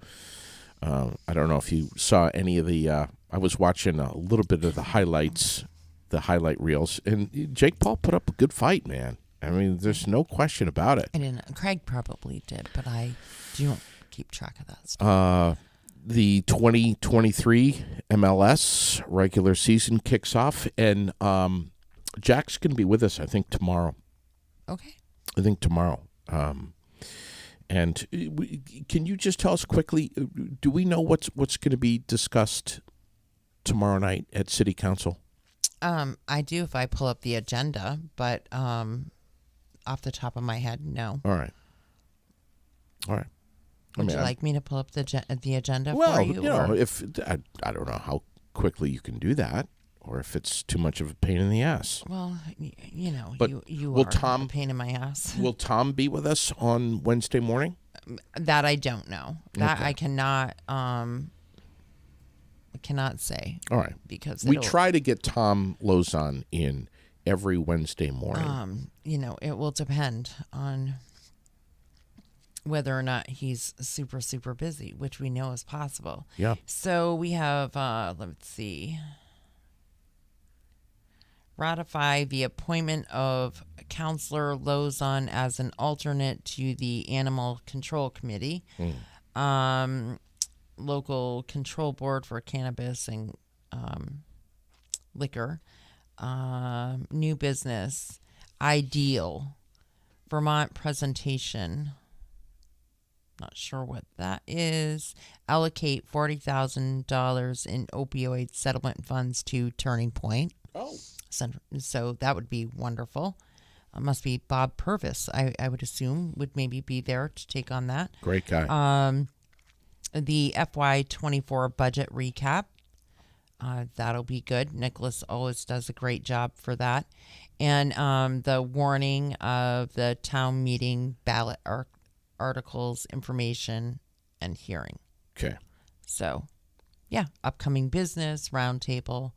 [SPEAKER 1] I don't know if you saw any of the. I was watching a little bit of the highlights, the highlight reels, and Jake Paul put up a good fight, man. I mean, there's no question about it.
[SPEAKER 2] I didn't. Craig probably did, but I don't keep track of that stuff.
[SPEAKER 1] The 2023 MLS regular season kicks off, and Jack's going to be with us, I think, tomorrow.
[SPEAKER 2] Okay.
[SPEAKER 1] I think tomorrow. And can you just tell us quickly, do we know what's going to be discussed tomorrow night at City Council?
[SPEAKER 2] I do if I pull up the agenda, but off the top of my head, no.
[SPEAKER 1] All right.
[SPEAKER 2] Would you like me to pull up the agenda
[SPEAKER 1] Well,
[SPEAKER 2] for you?
[SPEAKER 1] know,
[SPEAKER 2] or-
[SPEAKER 1] if I don't know how quickly you can do that, or if it's too much of a pain in the ass.
[SPEAKER 2] Well, you know,
[SPEAKER 1] But
[SPEAKER 2] you
[SPEAKER 1] will
[SPEAKER 2] are
[SPEAKER 1] Tom-
[SPEAKER 2] a pain in my ass.
[SPEAKER 1] Will Tom be with us on Wednesday morning?
[SPEAKER 2] That I don't know. That
[SPEAKER 1] Okay.
[SPEAKER 2] I cannot say
[SPEAKER 1] All right.
[SPEAKER 2] because
[SPEAKER 1] We
[SPEAKER 2] it'll-
[SPEAKER 1] try to get Tom Lozon in every Wednesday morning.
[SPEAKER 2] you know, it will depend on whether or not he's super, super busy, which we know is possible.
[SPEAKER 1] Yeah.
[SPEAKER 2] So we have, let's see, ratify the appointment of Counselor Lozon as an alternate to the Animal Control Committee, Local Control Board for Cannabis and Liquor, New Business, Ideal, Vermont Presentation. Not sure what that is. Allocate $40,000 in opioid settlement funds to Turning Point.
[SPEAKER 1] Oh.
[SPEAKER 2] So that would be wonderful. Must be Bob Purvis, I would assume, would maybe be there to take on that.
[SPEAKER 1] Great guy.
[SPEAKER 2] The FY24 budget recap. That'll be good. Nicholas always does a great job for that. And the warning of the town meeting ballot articles, information, and hearing.
[SPEAKER 1] Okay.
[SPEAKER 2] So, yeah, upcoming business roundtable.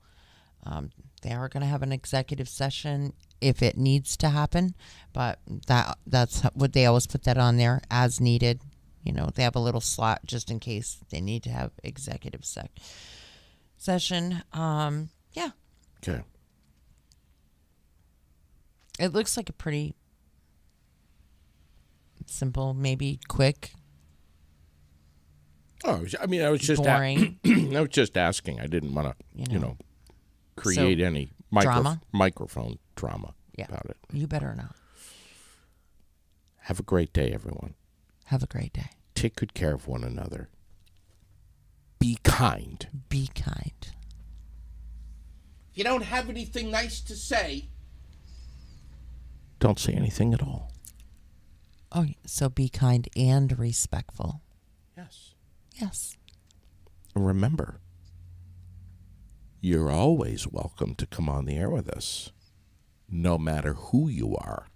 [SPEAKER 2] They are going to have an executive session if it needs to happen, but that's what they always put that on there as needed. You know, they have a little slot just in case they need to have executive session. Yeah,
[SPEAKER 1] Okay.
[SPEAKER 2] it looks like a pretty simple, maybe quick,
[SPEAKER 1] Oh, I mean, I was just
[SPEAKER 2] boring.
[SPEAKER 1] I was just asking. I didn't want to,
[SPEAKER 2] You know.
[SPEAKER 1] create any
[SPEAKER 2] drama?
[SPEAKER 1] microphone drama
[SPEAKER 2] Yeah.
[SPEAKER 1] about it.
[SPEAKER 2] You better not.
[SPEAKER 1] Have a great day, everyone.
[SPEAKER 2] Have a great day.
[SPEAKER 1] Take good care of one another. Be kind.
[SPEAKER 2] Be kind.
[SPEAKER 1] If you don't have anything nice to say, don't say anything at all.
[SPEAKER 2] Oh, so be kind and respectful.
[SPEAKER 1] Yes.
[SPEAKER 2] Yes.
[SPEAKER 1] And remember, you're always welcome to come on the air with us, no matter who you are.